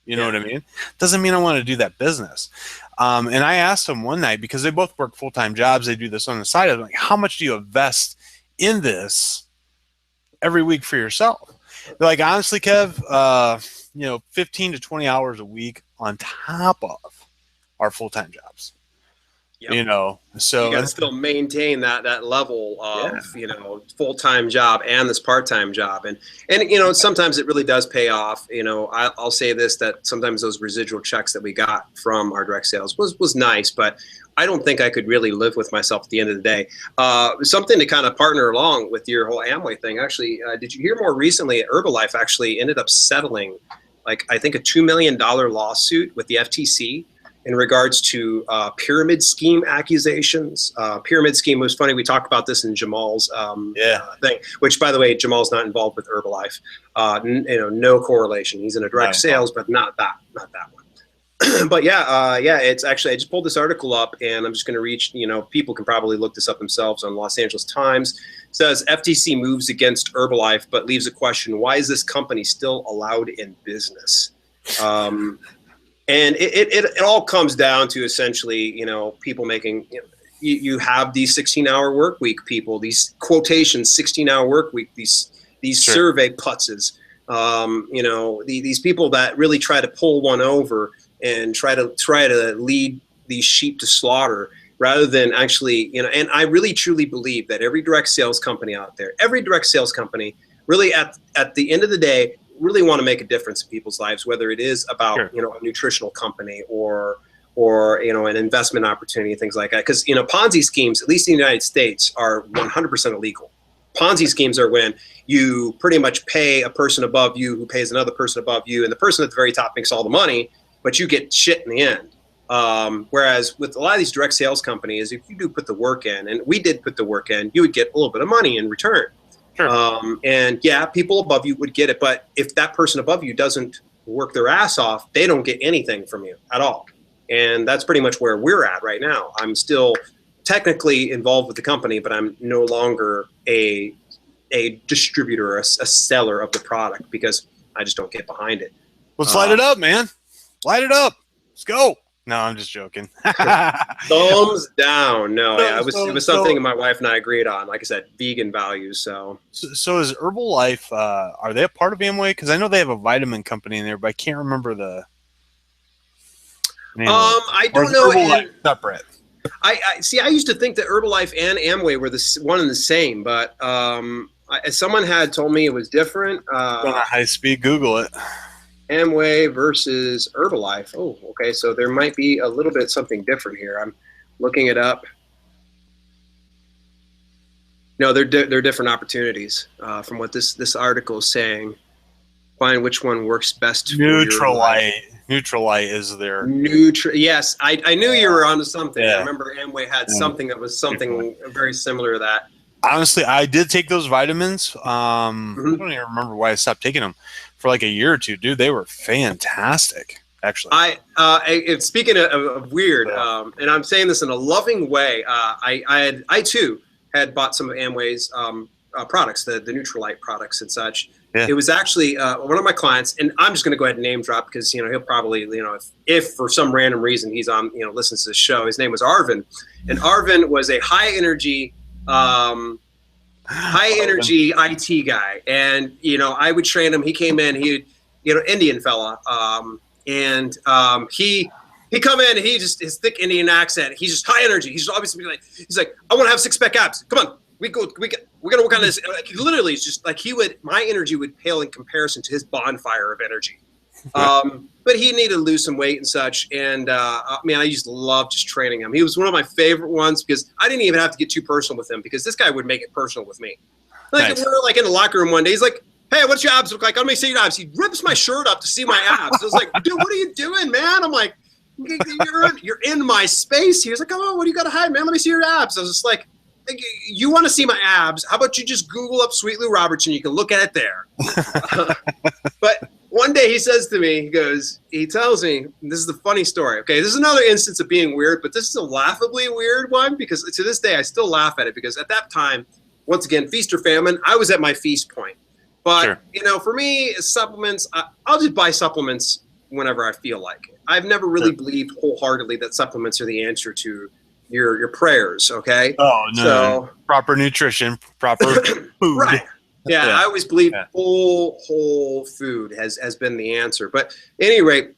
You know what I mean? Doesn't mean I want to do that business. And I asked them one night, because they both work full-time jobs. They do this on the side. I'm like, how much do you invest in this every week for yourself? They're like, honestly, Kev, 15 to 20 hours a week on top of our full-time jobs. Yep. So you got to still maintain that level of full-time job and this part-time job, and sometimes it really does pay off. I'll say this, that sometimes those residual checks that we got from our direct sales was nice, but I don't think I could really live with myself at the end of the day. Something to kind of partner along with your whole Amway thing. Actually, did you hear more recently? Herbalife actually ended up settling, I think, a $2 million lawsuit with the FTC. in regards to pyramid scheme accusations. Pyramid scheme was funny. We talked about this in Jamal's thing, which, by the way, Jamal's not involved with Herbalife. No correlation. He's in a direct sales, but not that one. But it's actually, I just pulled this article up, and I'm just going to reach, people can probably look this up themselves on Los Angeles Times. It says FTC moves against Herbalife, but leaves a question: why is this company still allowed in business? And it all comes down to essentially, people making, you have these 16-hour work week people, these quotations, 16-hour work week, these survey putzes, these people that really try to pull one over and try to lead these sheep to slaughter rather than actually, and I really truly believe that every direct sales company out there, really at the end of the day, really want to make a difference in people's lives, whether it is about, a nutritional company or an investment opportunity, things like that. Because, Ponzi schemes, at least in the United States, are 100% illegal. Ponzi schemes are when you pretty much pay a person above you who pays another person above you, and the person at the very top makes all the money, but you get shit in the end. Whereas with a lot of these direct sales companies, if you do put the work in, and we did put the work in, you would get a little bit of money in return. Sure. And people above you would get it, but if that person above you doesn't work their ass off, they don't get anything from you at all. And that's pretty much where we're at right now. I'm still technically involved with the company, but I'm no longer a distributor, a seller of the product, because I just don't get behind it. Let's light it up, man. Light it up. Let's go. No, I'm just joking. Thumbs down. No, it was something my wife and I agreed on. Like I said, vegan values. So is Herbalife, are they a part of Amway? Because I know they have a vitamin company in there, but I can't remember the name. I don't know. Separate. I used to think that Herbalife and Amway were one and the same, but someone had told me it was different. On a high speed Google it. Amway versus Herbalife. Oh, okay. So there might be a little bit something different here. I'm looking it up. No, they're different opportunities from what this article is saying. Find which one works best for Nutrilite. Nutrilite is there. Yes, I knew you were onto something. Yeah. I remember Amway had something that was something very similar to that. Honestly, I did take those vitamins. I don't even remember why I stopped taking them for like a year or two. Dude, they were fantastic, actually. Speaking of weird, and I'm saying this in a loving way, I too had bought some of Amway's products, the Nutrilite products and such. Yeah. It was actually one of my clients, and I'm just going to go ahead and name drop because he'll probably if for some random reason he's on listens to this show. His name was Arvin, and Arvin was a high energy IT guy, and I would train him. He came in, Indian fella, and he come in, he just his thick Indian accent. He's just high energy. He's obviously he's like, I want to have 6-pack abs. Come on, we're gonna work on this. Like, literally, it's just like my energy would pale in comparison to his bonfire of energy. But he needed to lose some weight and such. And I just loved just training him. He was one of my favorite ones because I didn't even have to get too personal with him because this guy would make it personal with me. Like nice. We were like in the locker room one day. He's like, "Hey, what's your abs look like? Let me see your abs." He rips my shirt up to see my abs. I was like, "Dude, what are you doing, man?" I'm like, "You're in my space." He was like, "Oh, what do you got to hide, man? Let me see your abs." I was just like, "You want to see my abs? How about you just Google up Sweet Lou Robertson? You can look at it there." But one day he says to me, he tells me, this is the funny story. Okay, this is another instance of being weird, but this is a laughably weird one because to this day I still laugh at it because at that time, once again, feast or famine, I was at my feast point. But, sure. For me, supplements, I'll just buy supplements whenever I feel like it. I've never really believed wholeheartedly that supplements are the answer to your prayers, okay? Oh, no. So, proper nutrition, proper food. Right. Yeah, I always believe whole food has been the answer. But at any rate,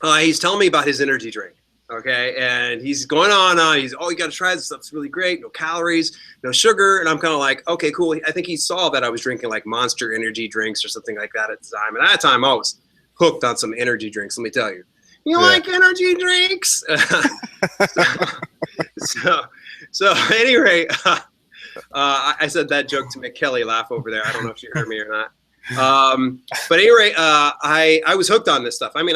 he's telling me about his energy drink, okay? And he's going on, you got to try this stuff. It's really great. No calories, no sugar. And I'm kind of like, okay, cool. I think he saw that I was drinking like Monster energy drinks or something like that at the time. And at that time, I was hooked on some energy drinks, let me tell you. You like energy drinks? So at any rate, I said that joke to make Kelly laugh over there. I don't know if she heard me or not. But at any rate, I was hooked on this stuff. I mean,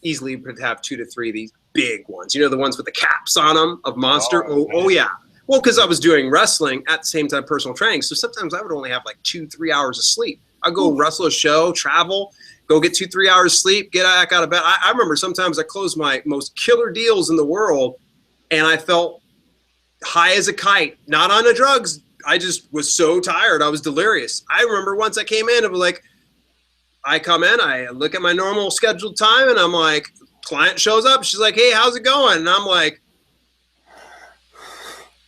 easily would have 2 to 3 of these big ones. You know, the ones with the caps on them of Monster. Oh yeah. Well, because I was doing wrestling at the same time, personal training. So sometimes I would only have like 2-3 hours of sleep. I'd go wrestle a show, travel, go get 2-3 hours of sleep, get back out of bed. I remember sometimes I closed my most killer deals in the world and I felt high as a kite, not on the drugs. I just was so tired. I was delirious. I remember once I came in, it was like, I come in, I look at my normal scheduled time and I'm like, client shows up. She's like, hey, how's it going? And I'm like,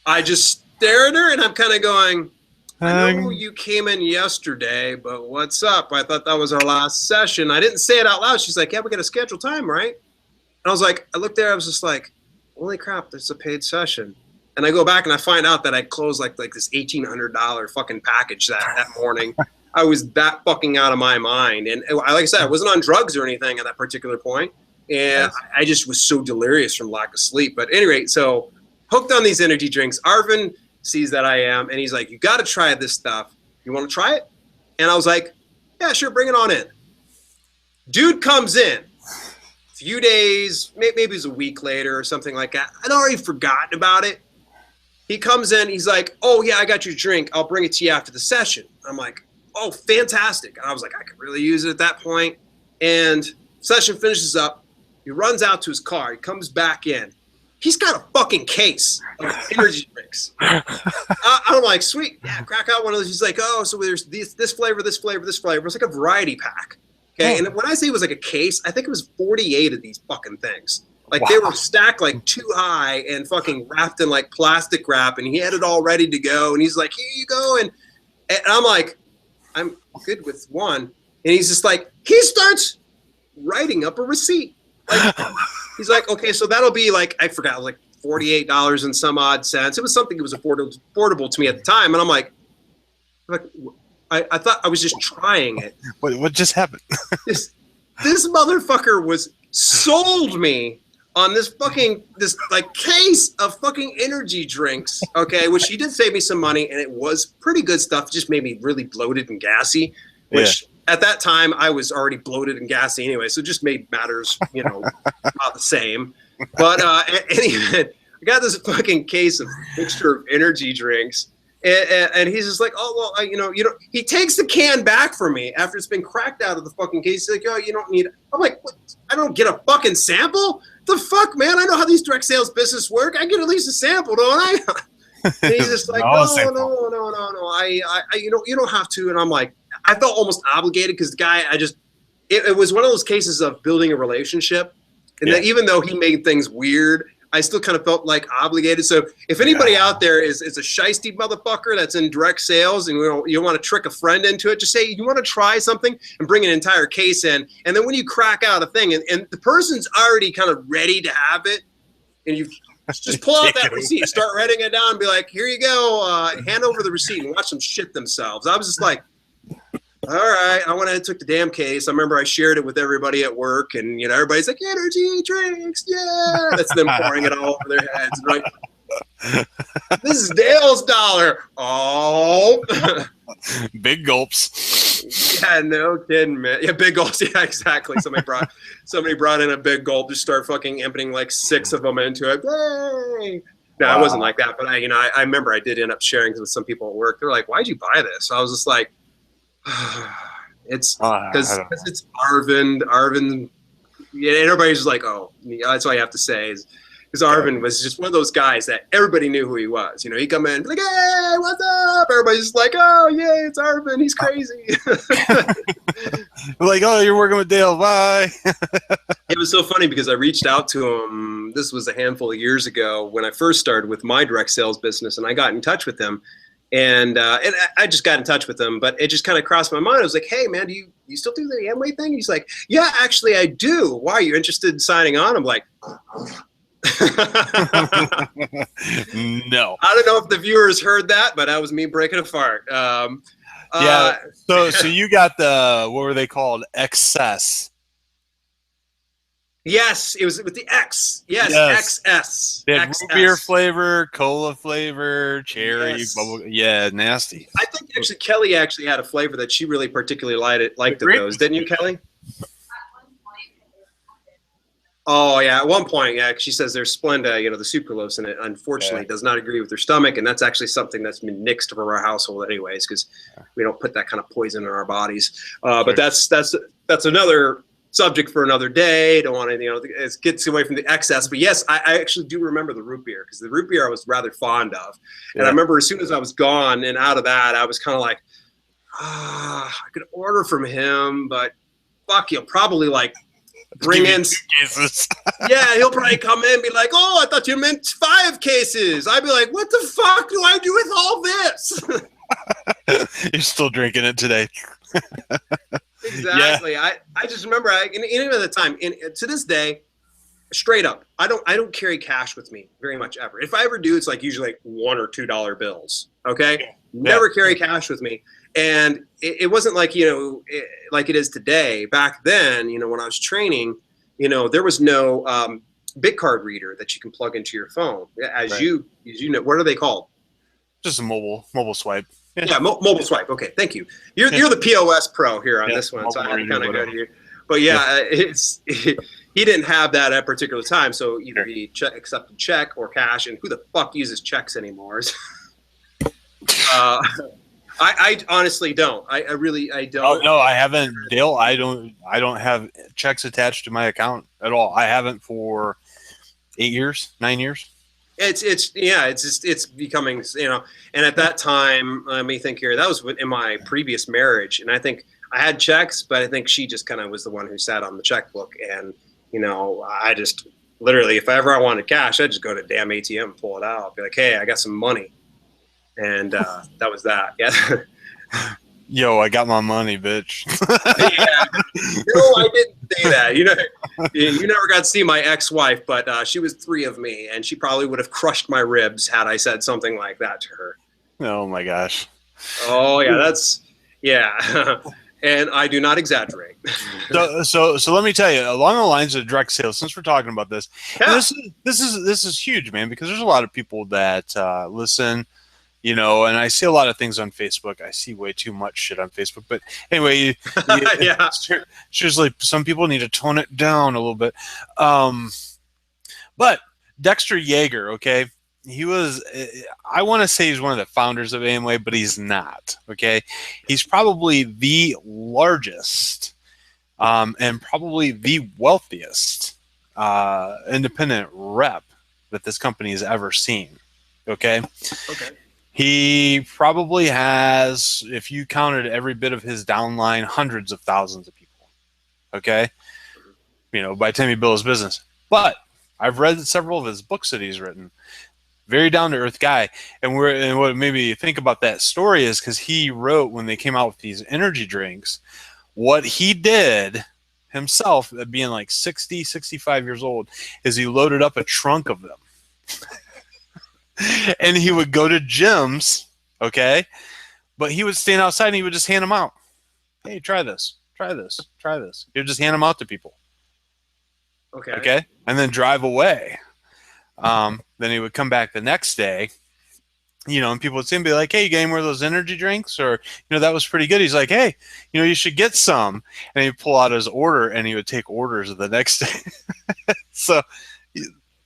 I just stare at her and I'm kind of going, I know you came in yesterday, but what's up? I thought that was our last session. I didn't say it out loud. She's like, yeah, we got a scheduled time, right? And I was like, I looked there, I was just like, holy crap, there's a paid session. And I go back and I find out that I closed like this $1,800 fucking package that morning. I was that fucking out of my mind. And like I said, I wasn't on drugs or anything at that particular point. And I just was so delirious from lack of sleep. But at any rate, so hooked on these energy drinks. Arvin sees that I am, and he's like, you got to try this stuff. You want to try it? And I was like, yeah, sure, bring it on in. Dude comes in. A few days, maybe it was a week later or something like that. I'd already forgotten about it. He comes in, he's like, oh, yeah, I got your drink. I'll bring it to you after the session. I'm like, oh, fantastic. And I was like, I could really use it at that point. And session finishes up. He runs out to his car. He comes back in. He's got a fucking case of energy drinks. I'm like, sweet. Yeah, crack out one of those. He's like, oh, so there's this flavor, this flavor, this flavor. It's like a variety pack. Okay. And when I say it was like a case, I think it was 48 of these fucking things. Like they were stacked like too high and fucking wrapped in like plastic wrap. And he had it all ready to go. And he's like, here you go. And I'm like, I'm good with one. And he's just like, he starts writing up a receipt. Like, he's like, okay, so that'll be like, I forgot, like $48 and some odd cents. It was something that was affordable to me at the time. And I'm like I thought I was just trying it. What just happened? this motherfucker was sold me on this like case of fucking energy drinks. Okay, which he did save me some money and it was pretty good stuff. It just made me really bloated and gassy, which at that time I was already bloated and gassy anyway. So it just made matters, about the same. But anyway, I got this fucking case of mixture of energy drinks. And he's just like, oh, well, he takes the can back from me after it's been cracked out of the fucking case. He's like, oh, you don't need it. I'm like, what? I don't get a fucking sample? The fuck, man? I know how these direct sales business work. I get at least a sample, don't I? And he's just like, no. You don't have to. And I'm like, I felt almost obligated because the guy, it was one of those cases of building a relationship. And that even though he made things weird, I still kind of felt like obligated. So if anybody out there is a shiesty motherfucker that's in direct sales and you want to trick a friend into it, just say you want to try something and bring an entire case in. And then when you crack out a thing and the person's already kind of ready to have it and you just pull out that receipt, start writing it down and be like, here you go, hand over the receipt and watch them shit themselves. I was just like, all right. I went ahead and took the damn case. I remember I shared it with everybody at work and, everybody's like, energy drinks. Yeah. That's them pouring it all over their heads. Right. This is Dale's dollar. Oh, big gulps. Yeah. No kidding, man. Yeah. Big gulps. Yeah, exactly. Somebody brought in a big gulp to start fucking emptying like 6 of them into it. Yay. No, I wasn't like that. But I remember I did end up sharing with some people at work. They're like, why'd you buy this? I was just like, it's because it's Arvin. Yeah, everybody's just like, oh, that's all you have to say is because Arvin was just one of those guys that everybody knew who he was. He'd come in and be like, hey, what's up? Everybody's just like, oh, yeah, it's Arvin. He's crazy. Like, oh, you're working with Dale. Bye. It was so funny because I reached out to him. This was a handful of years ago when I first started with my direct sales business, and I got in touch with him. And I just got in touch with him, but it just kind of crossed my mind. I was like, hey, man, do you still do the Amway thing? He's like, yeah, actually, I do. Why are you interested in signing on? I'm like, no. I don't know if the viewers heard that, but that was me breaking a fart. Yeah. So you got what were they called? Excess. Yes, it was with the X. Yes. XS. They had root beer flavor, cola flavor, cherry, bubble. Yeah, nasty. I think actually Kelly had a flavor that she really particularly liked of those. Didn't you, Kelly? Oh yeah, at one point, yeah, she says there's Splenda, the sucralose in it. Unfortunately, does not agree with her stomach, and that's actually something that's been nixed from our household, anyways, because we don't put that kind of poison in our bodies. But that's another subject for another day. Don't want to, it gets away from the excess. But yes, I actually do remember the root beer, because the root beer I was rather fond of, and I remember as soon as I was gone and out of that, I was kind of like, I could order from him, but fuck, he'll probably like bring in 2 cases. Yeah, he'll probably come in and be like, "Oh, I thought you meant 5 cases." I'd be like, "What the fuck do I do with all this?" You're still drinking it today. Exactly. Yeah. I just remember, even at the time, to this day, straight up, I don't carry cash with me very much ever. If I ever do, it's like usually like $1 or $2 bills. Okay, never carry cash with me. And it wasn't like, like it is today. Back then, when I was training, there was no big card reader that you can plug into your phone. As you know, what are they called? Just a mobile swipe. Yeah, mobile swipe. Okay, thank you. You're the POS pro here on this one, so I had to kind of go to you. But yeah, he didn't have that at a particular time, so either he accepted check or cash, and who the fuck uses checks anymore? I honestly don't. I don't. Oh no, I haven't, Dale. I don't have checks attached to my account at all. I haven't for 8 years, 9 years. It's becoming, and at that time, let me think here. That was in my previous marriage, and I think I had checks, but I think she just kind of was the one who sat on the checkbook, and I just literally, if ever I wanted cash, I'd just go to the damn ATM and pull it out. I'd be like, hey, I got some money. And that was that. Yeah. Yo, I got my money, bitch. Yeah. No, I didn't say that. You never got to see my ex-wife, but she was 3 of me, and she probably would have crushed my ribs had I said something like that to her. Oh my gosh. Oh yeah, and I do not exaggerate. So let me tell you, along the lines of direct sales, since we're talking about this, this is huge, man, because there's a lot of people that listen. And I see a lot of things on Facebook. I see way too much shit on Facebook. But anyway, yeah. Seriously, some people need to tone it down a little bit. But Dexter Yeager, okay, he was, I want to say he's one of the founders of Amway, but he's not, okay? He's probably the largest and probably the wealthiest independent rep that this company has ever seen, okay? Okay. He probably has, if you counted every bit of his downline, hundreds of thousands of people. Okay? By the time he built his business. But I've read several of his books that he's written. Very down-to-earth guy. And what made me think about that story is because he wrote, when they came out with these energy drinks, what he did himself, at being like 60, 65 years old, is he loaded up a trunk of them. And he would go to gyms, okay? But he would stand outside and he would just hand them out. Hey, try this, try this, try this. He would just hand them out to people. Okay? And then drive away. Then he would come back the next day, and people would see him be like, hey, you got any more of those energy drinks? Or, that was pretty good. He's like, hey, you should get some. And he'd pull out his order and he would take orders the next day. So,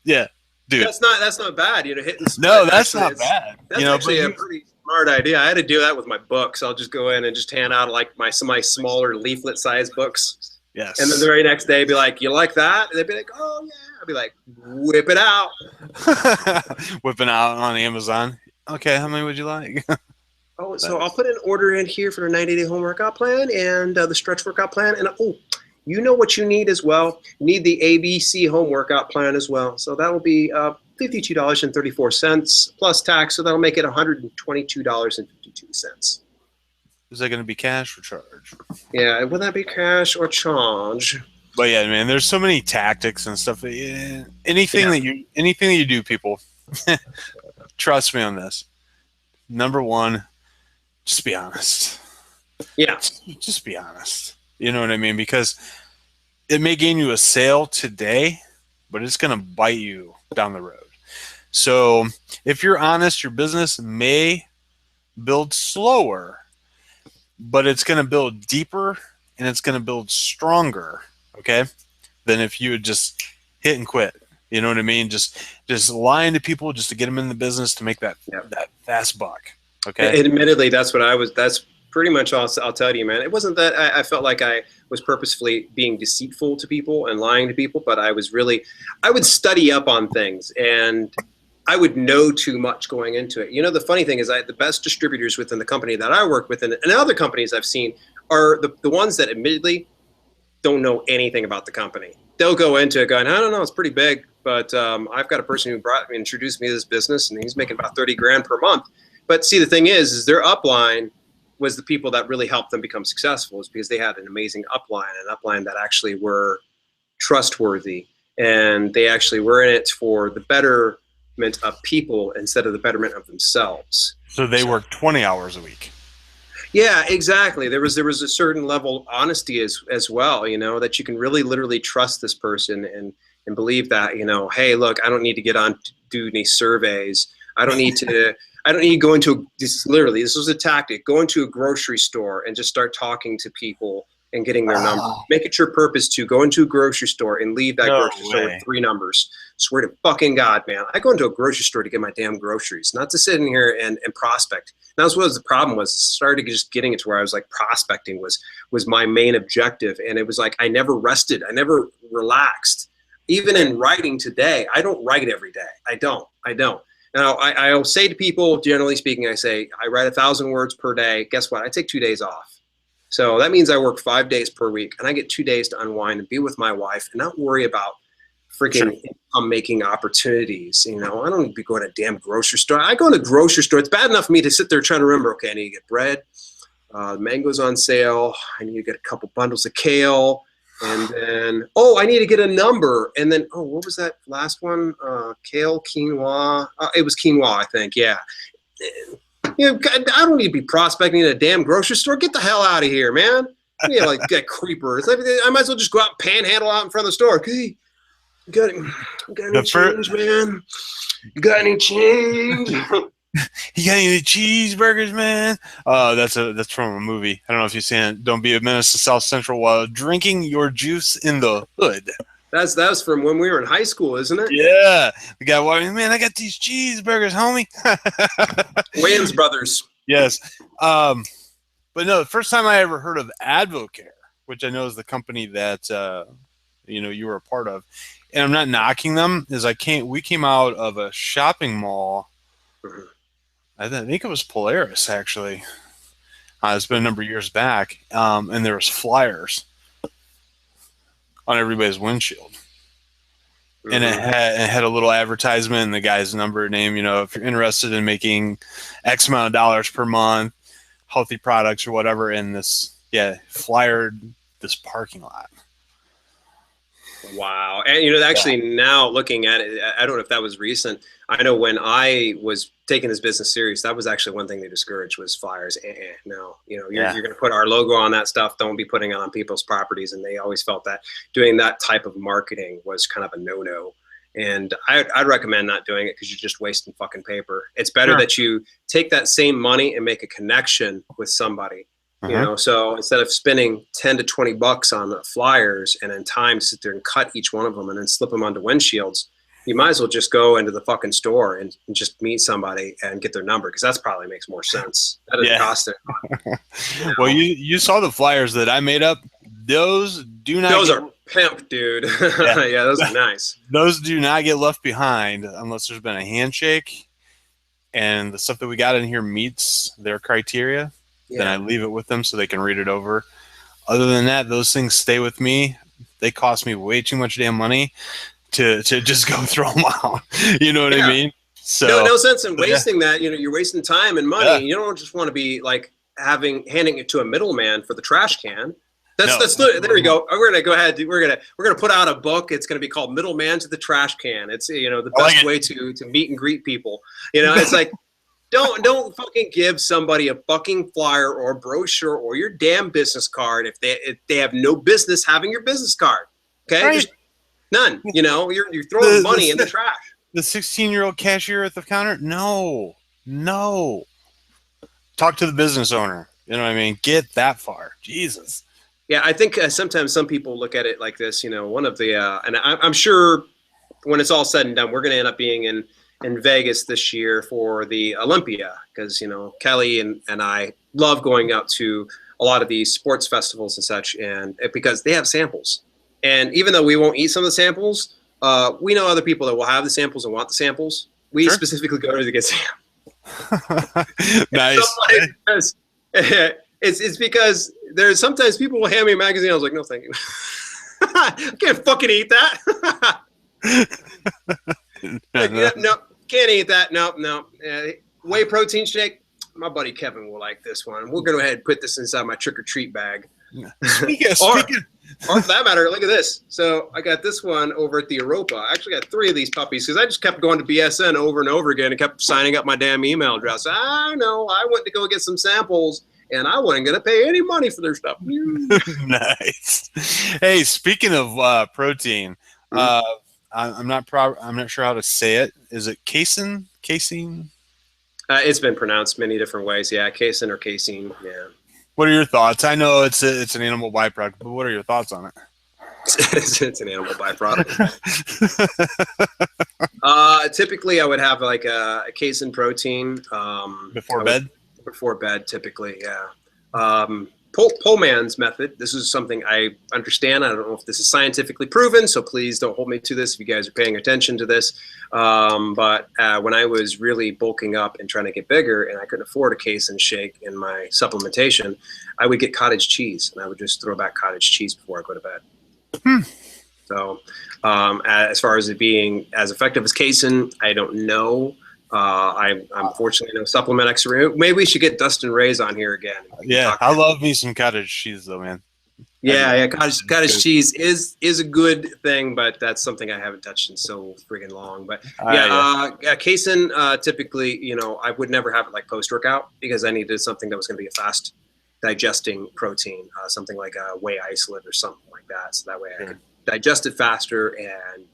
yeah. Dude. That's not bad, hitting. No, that's not bad. That's actually a pretty smart idea. I had to do that with my books. I'll just go in and just hand out like my smaller leaflet-sized books. Yes. And then the very next day, be like, "You like that?" And they'd be like, "Oh yeah." I'd be like, "Whip it out." Whipping out on Amazon. Okay, how many would you like? Oh, so I'll put an order in here for the 90-day home workout plan and the stretch workout plan, and you know what you need as well. You need the ABC home workout plan as well. So that will be $52.34 plus tax. So that'll make it $122.52. Is that going to be cash or charge? Yeah, would that be cash or charge? But yeah, man, there's so many tactics and stuff. Anything that you do, people, trust me on this. Number one, just be honest. Yeah, just be honest. You know what I mean? Because it may gain you a sale today, but it's going to bite you down the road. So if you're honest, your business may build slower, but it's going to build deeper and it's going to build stronger, okay, than if you would just hit and quit. You know what I mean? Just lying to people just to get them in the business to make that fast buck. Okay. And admittedly, that's pretty much all I'll tell you, man. It wasn't that I felt like I was purposefully being deceitful to people and lying to people, but I would study up on things, and I would know too much going into it. You know, the funny thing is the best distributors within the company that I work with and other companies I've seen are the ones that admittedly don't know anything about the company. They'll go into it going, I don't know, it's pretty big, but I've got a person who introduced me to this business, and he's making about 30 grand per month. But see, the thing is their upline was the people that really helped them become successful, is because they had an amazing upline that actually were trustworthy, and they actually were in it for the betterment of people instead of the betterment of themselves. So they work 20 hours a week. Yeah, exactly. There was a certain level of honesty as well, you know, that you can really literally trust this person and believe that, you know, hey, look, I don't need to get on to do any surveys. I don't need to go into this was a tactic. Go into a grocery store and just start talking to people and getting their number. Make it your purpose to go into a grocery store and leave that grocery store with 3 numbers. Swear to fucking God, man. I go into a grocery store to get my damn groceries, not to sit in here and prospect. And that's what the problem was. It started just getting it to where I was like, prospecting was my main objective. And it was like, I never rested. I never relaxed. Even in writing today, I don't write every day. I don't. Now, I'll say to people, generally speaking, I say, I write 1,000 words per day. Guess what? I take 2 days off. So that means I work 5 days per week, and I get 2 days to unwind and be with my wife and not worry about freaking income-making opportunities. You know, I don't need to be going to a damn grocery store. I go to a grocery store. It's bad enough for me to sit there trying to remember, okay, I need to get bread. Mango's on sale. I need to get a couple bundles of kale. And then, I need to get a number. And then, what was that last one? Kale, quinoa. It was quinoa, I think. Yeah. You know, I don't need to be prospecting in a damn grocery store. Get the hell out of here, man. Yeah, like get creepers. I might as well just go out and panhandle out in front of the store. Okay, you got any change, man? You got any change? You got any cheeseburgers, man? That's from a movie. I don't know if you've seen it. Don't be a menace to South Central while drinking your juice in the hood. That was from when we were in high school, isn't it? Yeah. The guy walking, man, I got these cheeseburgers, homie. Wayans Brothers. Yes. But no, the first time I ever heard of Advocare, which I know is the company that you were a part of, and I'm not knocking them, is we came out of a shopping mall. I think it was Polaris, actually. It's been a number of years back, and there was flyers on everybody's windshield, and it had a little advertisement and the guy's number, name. You know, if you're interested in making X amount of dollars per month, healthy products or whatever, and this flyered this parking lot. Wow. And, actually now looking at it, I don't know if that was recent. I know when I was taking this business serious, that was actually one thing they discouraged was flyers. No, you're going to put our logo on that stuff. Don't be putting it on people's properties. And they always felt that doing that type of marketing was kind of a no-no. And I'd recommend not doing it because you're just wasting fucking paper. It's better that you take that same money and make a connection with somebody. You know, so instead of spending $10 to $20 on the flyers and then time to sit there and cut each one of them and then slip them onto windshields, you might as well just go into the fucking store and just meet somebody and get their number, because that's probably makes more sense. That is costing. Well, you saw the flyers that I made up. Those are pimp, dude. Yeah, those are nice. Those do not get left behind unless there's been a handshake and the stuff that we got in here meets their criteria. Then I leave it with them so they can read it over. Other than that, those things stay with me. They cost me way too much damn money to just go throw them out. You know what I mean? So no sense in wasting that. You're wasting time and money. You don't just want to be like handing it to a middleman for the trash can. There we go. We're gonna go ahead. We're gonna put out a book. It's gonna be called "Middleman to the Trash Can." It's the best way to meet and greet people. It's like. Don't fucking give somebody a fucking flyer or a brochure or your damn business card if they have no business having your business card. Okay, right. Just none. You're throwing money in the trash. The 16-year-old cashier at the counter? No. Talk to the business owner. You know what I mean? Get that far. Jesus. Yeah, I think sometimes some people look at it like this. One of the and I'm sure when it's all said and done, we're going to end up being in Vegas this year for the Olympia, because, Kelly and I love going out to a lot of these sports festivals and such, and because they have samples. And even though we won't eat some of the samples, we know other people that will have the samples and want the samples. We specifically go to get samples. Nice. It's because there's sometimes people will hand me a magazine. I was like, no, thank you. I can't fucking eat that. No, can't eat that. No. Whey protein shake. My buddy Kevin will like this one. We're going to go ahead and put this inside my trick or treat bag. Speaking or for that matter, look at this. So I got this one over at the Europa. I actually got 3 of these puppies because I just kept going to BSN over and over again and kept signing up my damn email address. I know. I went to go get some samples, and I wasn't going to pay any money for their stuff. Nice. Hey, speaking of protein, I'm not sure how to say it. Is it casein? Casein? It's been pronounced many different ways. Yeah, casein or casein. Yeah. What are your thoughts? I know it's an animal byproduct, but what are your thoughts on it? It's an animal byproduct. Typically, I would have like a casein protein before bed. Before bed, typically, yeah. Pullman's method. This is something I understand. I don't know if this is scientifically proven, so please don't hold me to this if you guys are paying attention to this. But when I was really bulking up and trying to get bigger and I couldn't afford a casein shake in my supplementation, I would get cottage cheese, and I would just throw back cottage cheese before I go to bed. So as far as it being as effective as casein, I don't know. I'm fortunately no supplement expert. Maybe we should get Dustin Ray's on here again. Yeah, I love me some cottage cheese though, man. Yeah, cottage cheese is a good thing, but that's something I haven't touched in so friggin' long. But casein, typically, I would never have it like post-workout because I needed something that was going to be a fast digesting protein, something like a whey isolate or something like that. So that way I could digest it faster and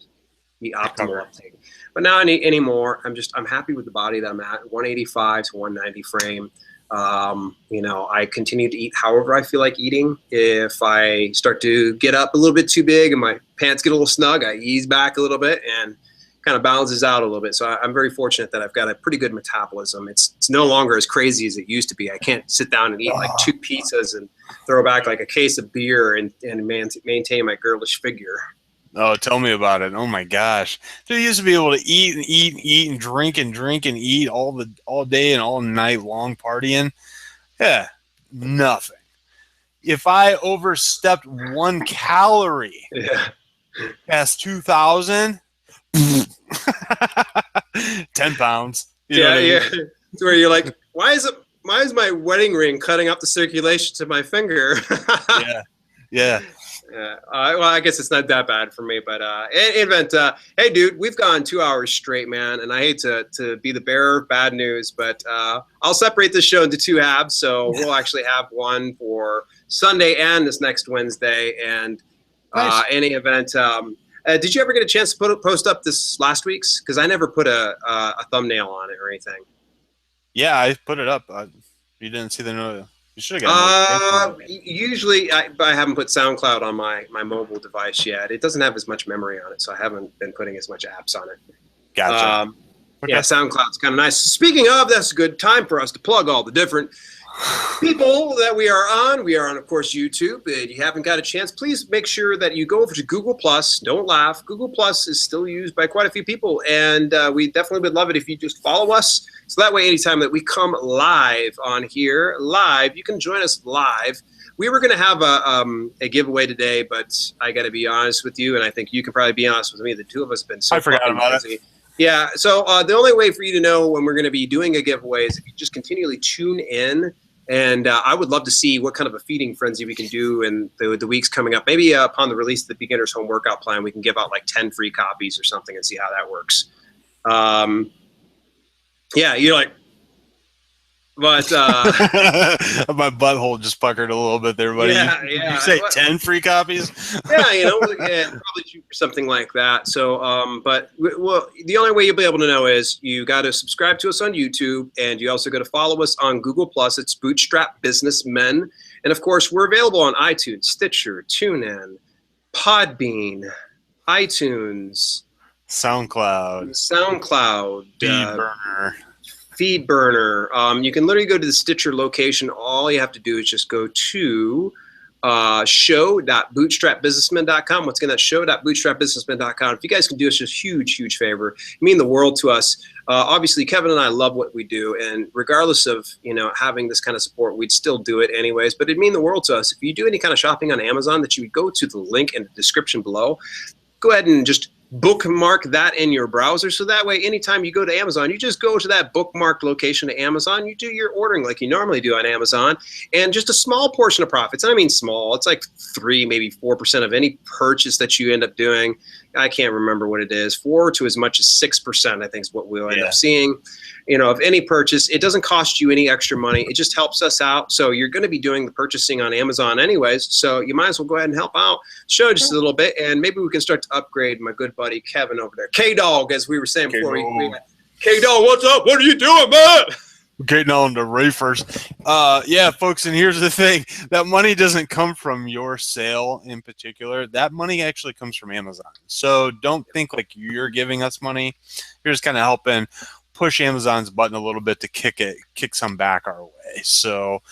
the optimal uptake. But now anymore, I'm happy with the body that I'm at, 185 to 190 frame. I continue to eat however I feel like eating. If I start to get up a little bit too big and my pants get a little snug, I ease back a little bit and kind of balances out a little bit. So I'm very fortunate that I've got a pretty good metabolism. It's no longer as crazy as it used to be. I can't sit down and eat like 2 pizzas and throw back like a case of beer and maintain my girlish figure. Oh, tell me about it. Oh my gosh. Dude, I used to be able to eat and drink and eat all day and all night long partying. Yeah, nothing. If I overstepped 1 calorie past 2,000, 10 pounds. Yeah. It's where you're like, why is my wedding ring cutting up the circulation to my finger? Yeah. Well, I guess it's not that bad for me, but hey, dude, we've gone 2 hours straight, man, and I hate to be the bearer of bad news, but I'll separate this show into 2 halves, so we'll actually have one for Sunday and this next Wednesday, and nice. any event. Did you ever get a chance to post up this last week's? Because I never put a thumbnail on it or anything. Yeah, I put it up. You didn't see the note. You should have got usually I haven't put SoundCloud on my mobile device yet. It doesn't have as much memory on it, so I haven't been putting as much apps on it. Gotcha. Okay. Yeah, SoundCloud's kind of nice. Speaking of, that's a good time for us to plug all the different people that we are on. We are on, of course, YouTube. If you haven't got a chance, please make sure that you go over to Google Plus. Don't laugh. Google Plus is still used by quite a few people, and we definitely would love it if you just follow us. So that way, anytime that we come live on here, you can join us live. We were going to have a giveaway today, but I got to be honest with you, and I think you can probably be honest with me. The 2 of us have been so I forgot about busy. Yeah, so the only way for you to know when we're going to be doing a giveaway is if you just continually tune in. And I would love to see what kind of a feeding frenzy we can do in the weeks coming up. Maybe upon the release of the Beginner's Home Workout Plan, we can give out like 10 free copies or something and see how that works. Yeah, you're like, but my butthole just puckered a little bit there, buddy. Yeah. You say 10 free copies? Yeah, probably shoot for something like that. So, but the only way you'll be able to know is you got to subscribe to us on YouTube, and you also got to follow us on Google Plus. It's Bootstrap Businessmen, and of course, we're available on iTunes, Stitcher, TuneIn, Podbean, iTunes. SoundCloud, FeedBurner. You can literally go to the Stitcher location. All you have to do is just go to show.bootstrapbusinessmen.com. Once again, that's show.bootstrapbusinessmen.com. If you guys can do us a huge favor, you mean the world to us. Obviously, Kevin and I love what we do, and regardless of having this kind of support, we'd still do it anyways. But it'd mean the world to us if you do any kind of shopping on Amazon, that you would go to the link in the description below. Go ahead and just bookmark that in your browser, so that way anytime you go to Amazon, you just go to that bookmarked location to Amazon, you do your ordering like you normally do on Amazon, and just a small portion of profits, and I mean small, it's like 3, maybe 4% of any purchase that you end up doing. I can't remember what it is, 4 to as much as 6%, I think is what we'll end up seeing. Of any purchase. It doesn't cost you any extra money. It just helps us out. So you're going to be doing the purchasing on Amazon anyways. So you might as well go ahead and help out, show just a little bit, and maybe we can start to upgrade my good buddy Kevin over there. K-Dog, as we were saying before. K-Dog, what's up? What are you doing, man? Getting on the reefers. Yeah, folks, and here's the thing. That money doesn't come from your sale in particular. That money actually comes from Amazon. So don't think like you're giving us money. You're just kind of helping push Amazon's button a little bit to kick some back our way. So,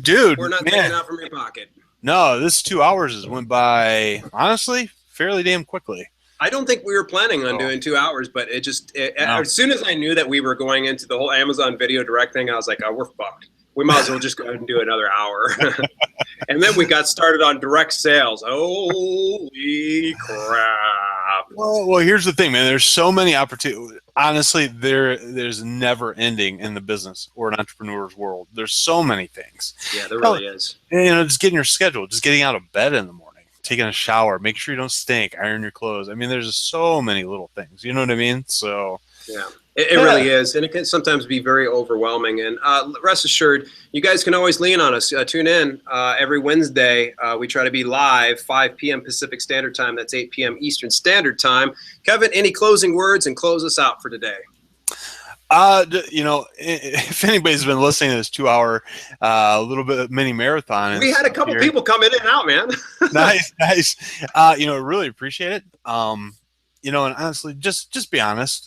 dude, we're not taking out from your pocket. No, this 2 hours has went by, honestly, fairly damn quickly. I don't think we were planning on doing 2 hours, but as soon as I knew that we were going into the whole Amazon video direct thing, I was like, oh, we're fucked. We might as well just go ahead and do another hour. And then we got started on direct sales. Holy crap. Well, here's the thing, man. There's so many opportunities. Honestly, there's never ending in the business or an entrepreneur's world. There's so many things. Yeah, there really is. Just getting your schedule, just getting out of bed in the morning, taking a shower, make sure you don't stink, iron your clothes. I mean, there's just so many little things. You know what I mean? So yeah. It really is, and it can sometimes be very overwhelming. And rest assured, you guys can always lean on us. Tune in every Wednesday. We try to be live 5 p.m. Pacific Standard Time. That's 8 p.m. Eastern Standard Time. Kevin, any closing words and close us out for today? If anybody's been listening to this 2 hour, little bit of mini marathon, we had a couple people come in and out, man. Nice. Really appreciate it. And honestly, just be honest.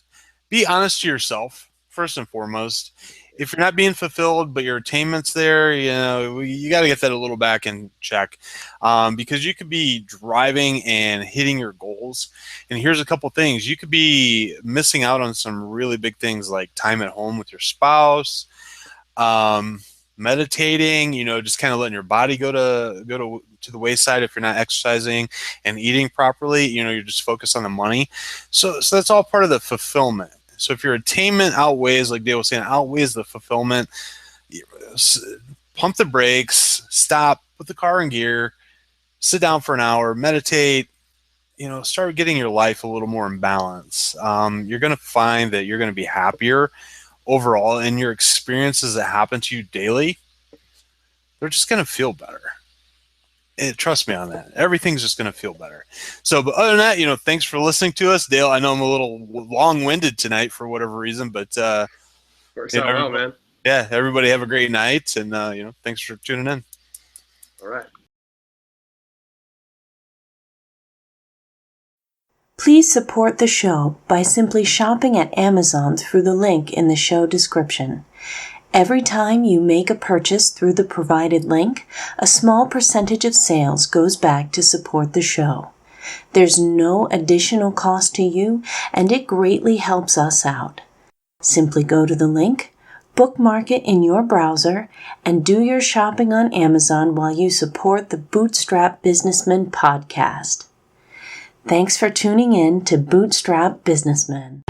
Be honest to yourself, first and foremost. If you're not being fulfilled, but your attainment's there, you got to get that a little back in check, because you could be driving and hitting your goals. And here's a couple things. You could be missing out on some really big things like time at home with your spouse, meditating, just kind of letting your body go to the wayside if you're not exercising and eating properly. You're just focused on the money. So that's all part of the fulfillment. So if your attainment outweighs, like Dale was saying, outweighs the fulfillment, pump the brakes, stop, put the car in gear, sit down for an hour, meditate, start getting your life a little more in balance. You're going to find that you're going to be happier overall, and your experiences that happen to you daily, they're just going to feel better. Trust me on that. Everything's just going to feel better. So, but other than that, thanks for listening to us, Dale. I know I'm a little long-winded tonight for whatever reason, but works out well, man. Yeah, everybody have a great night, and thanks for tuning in. All right. Please support the show by simply shopping at Amazon through the link in the show description. Every time you make a purchase through the provided link, a small percentage of sales goes back to support the show. There's no additional cost to you, and it greatly helps us out. Simply go to the link, bookmark it in your browser, and do your shopping on Amazon while you support the Bootstrap Businessmen podcast. Thanks for tuning in to Bootstrap Businessmen.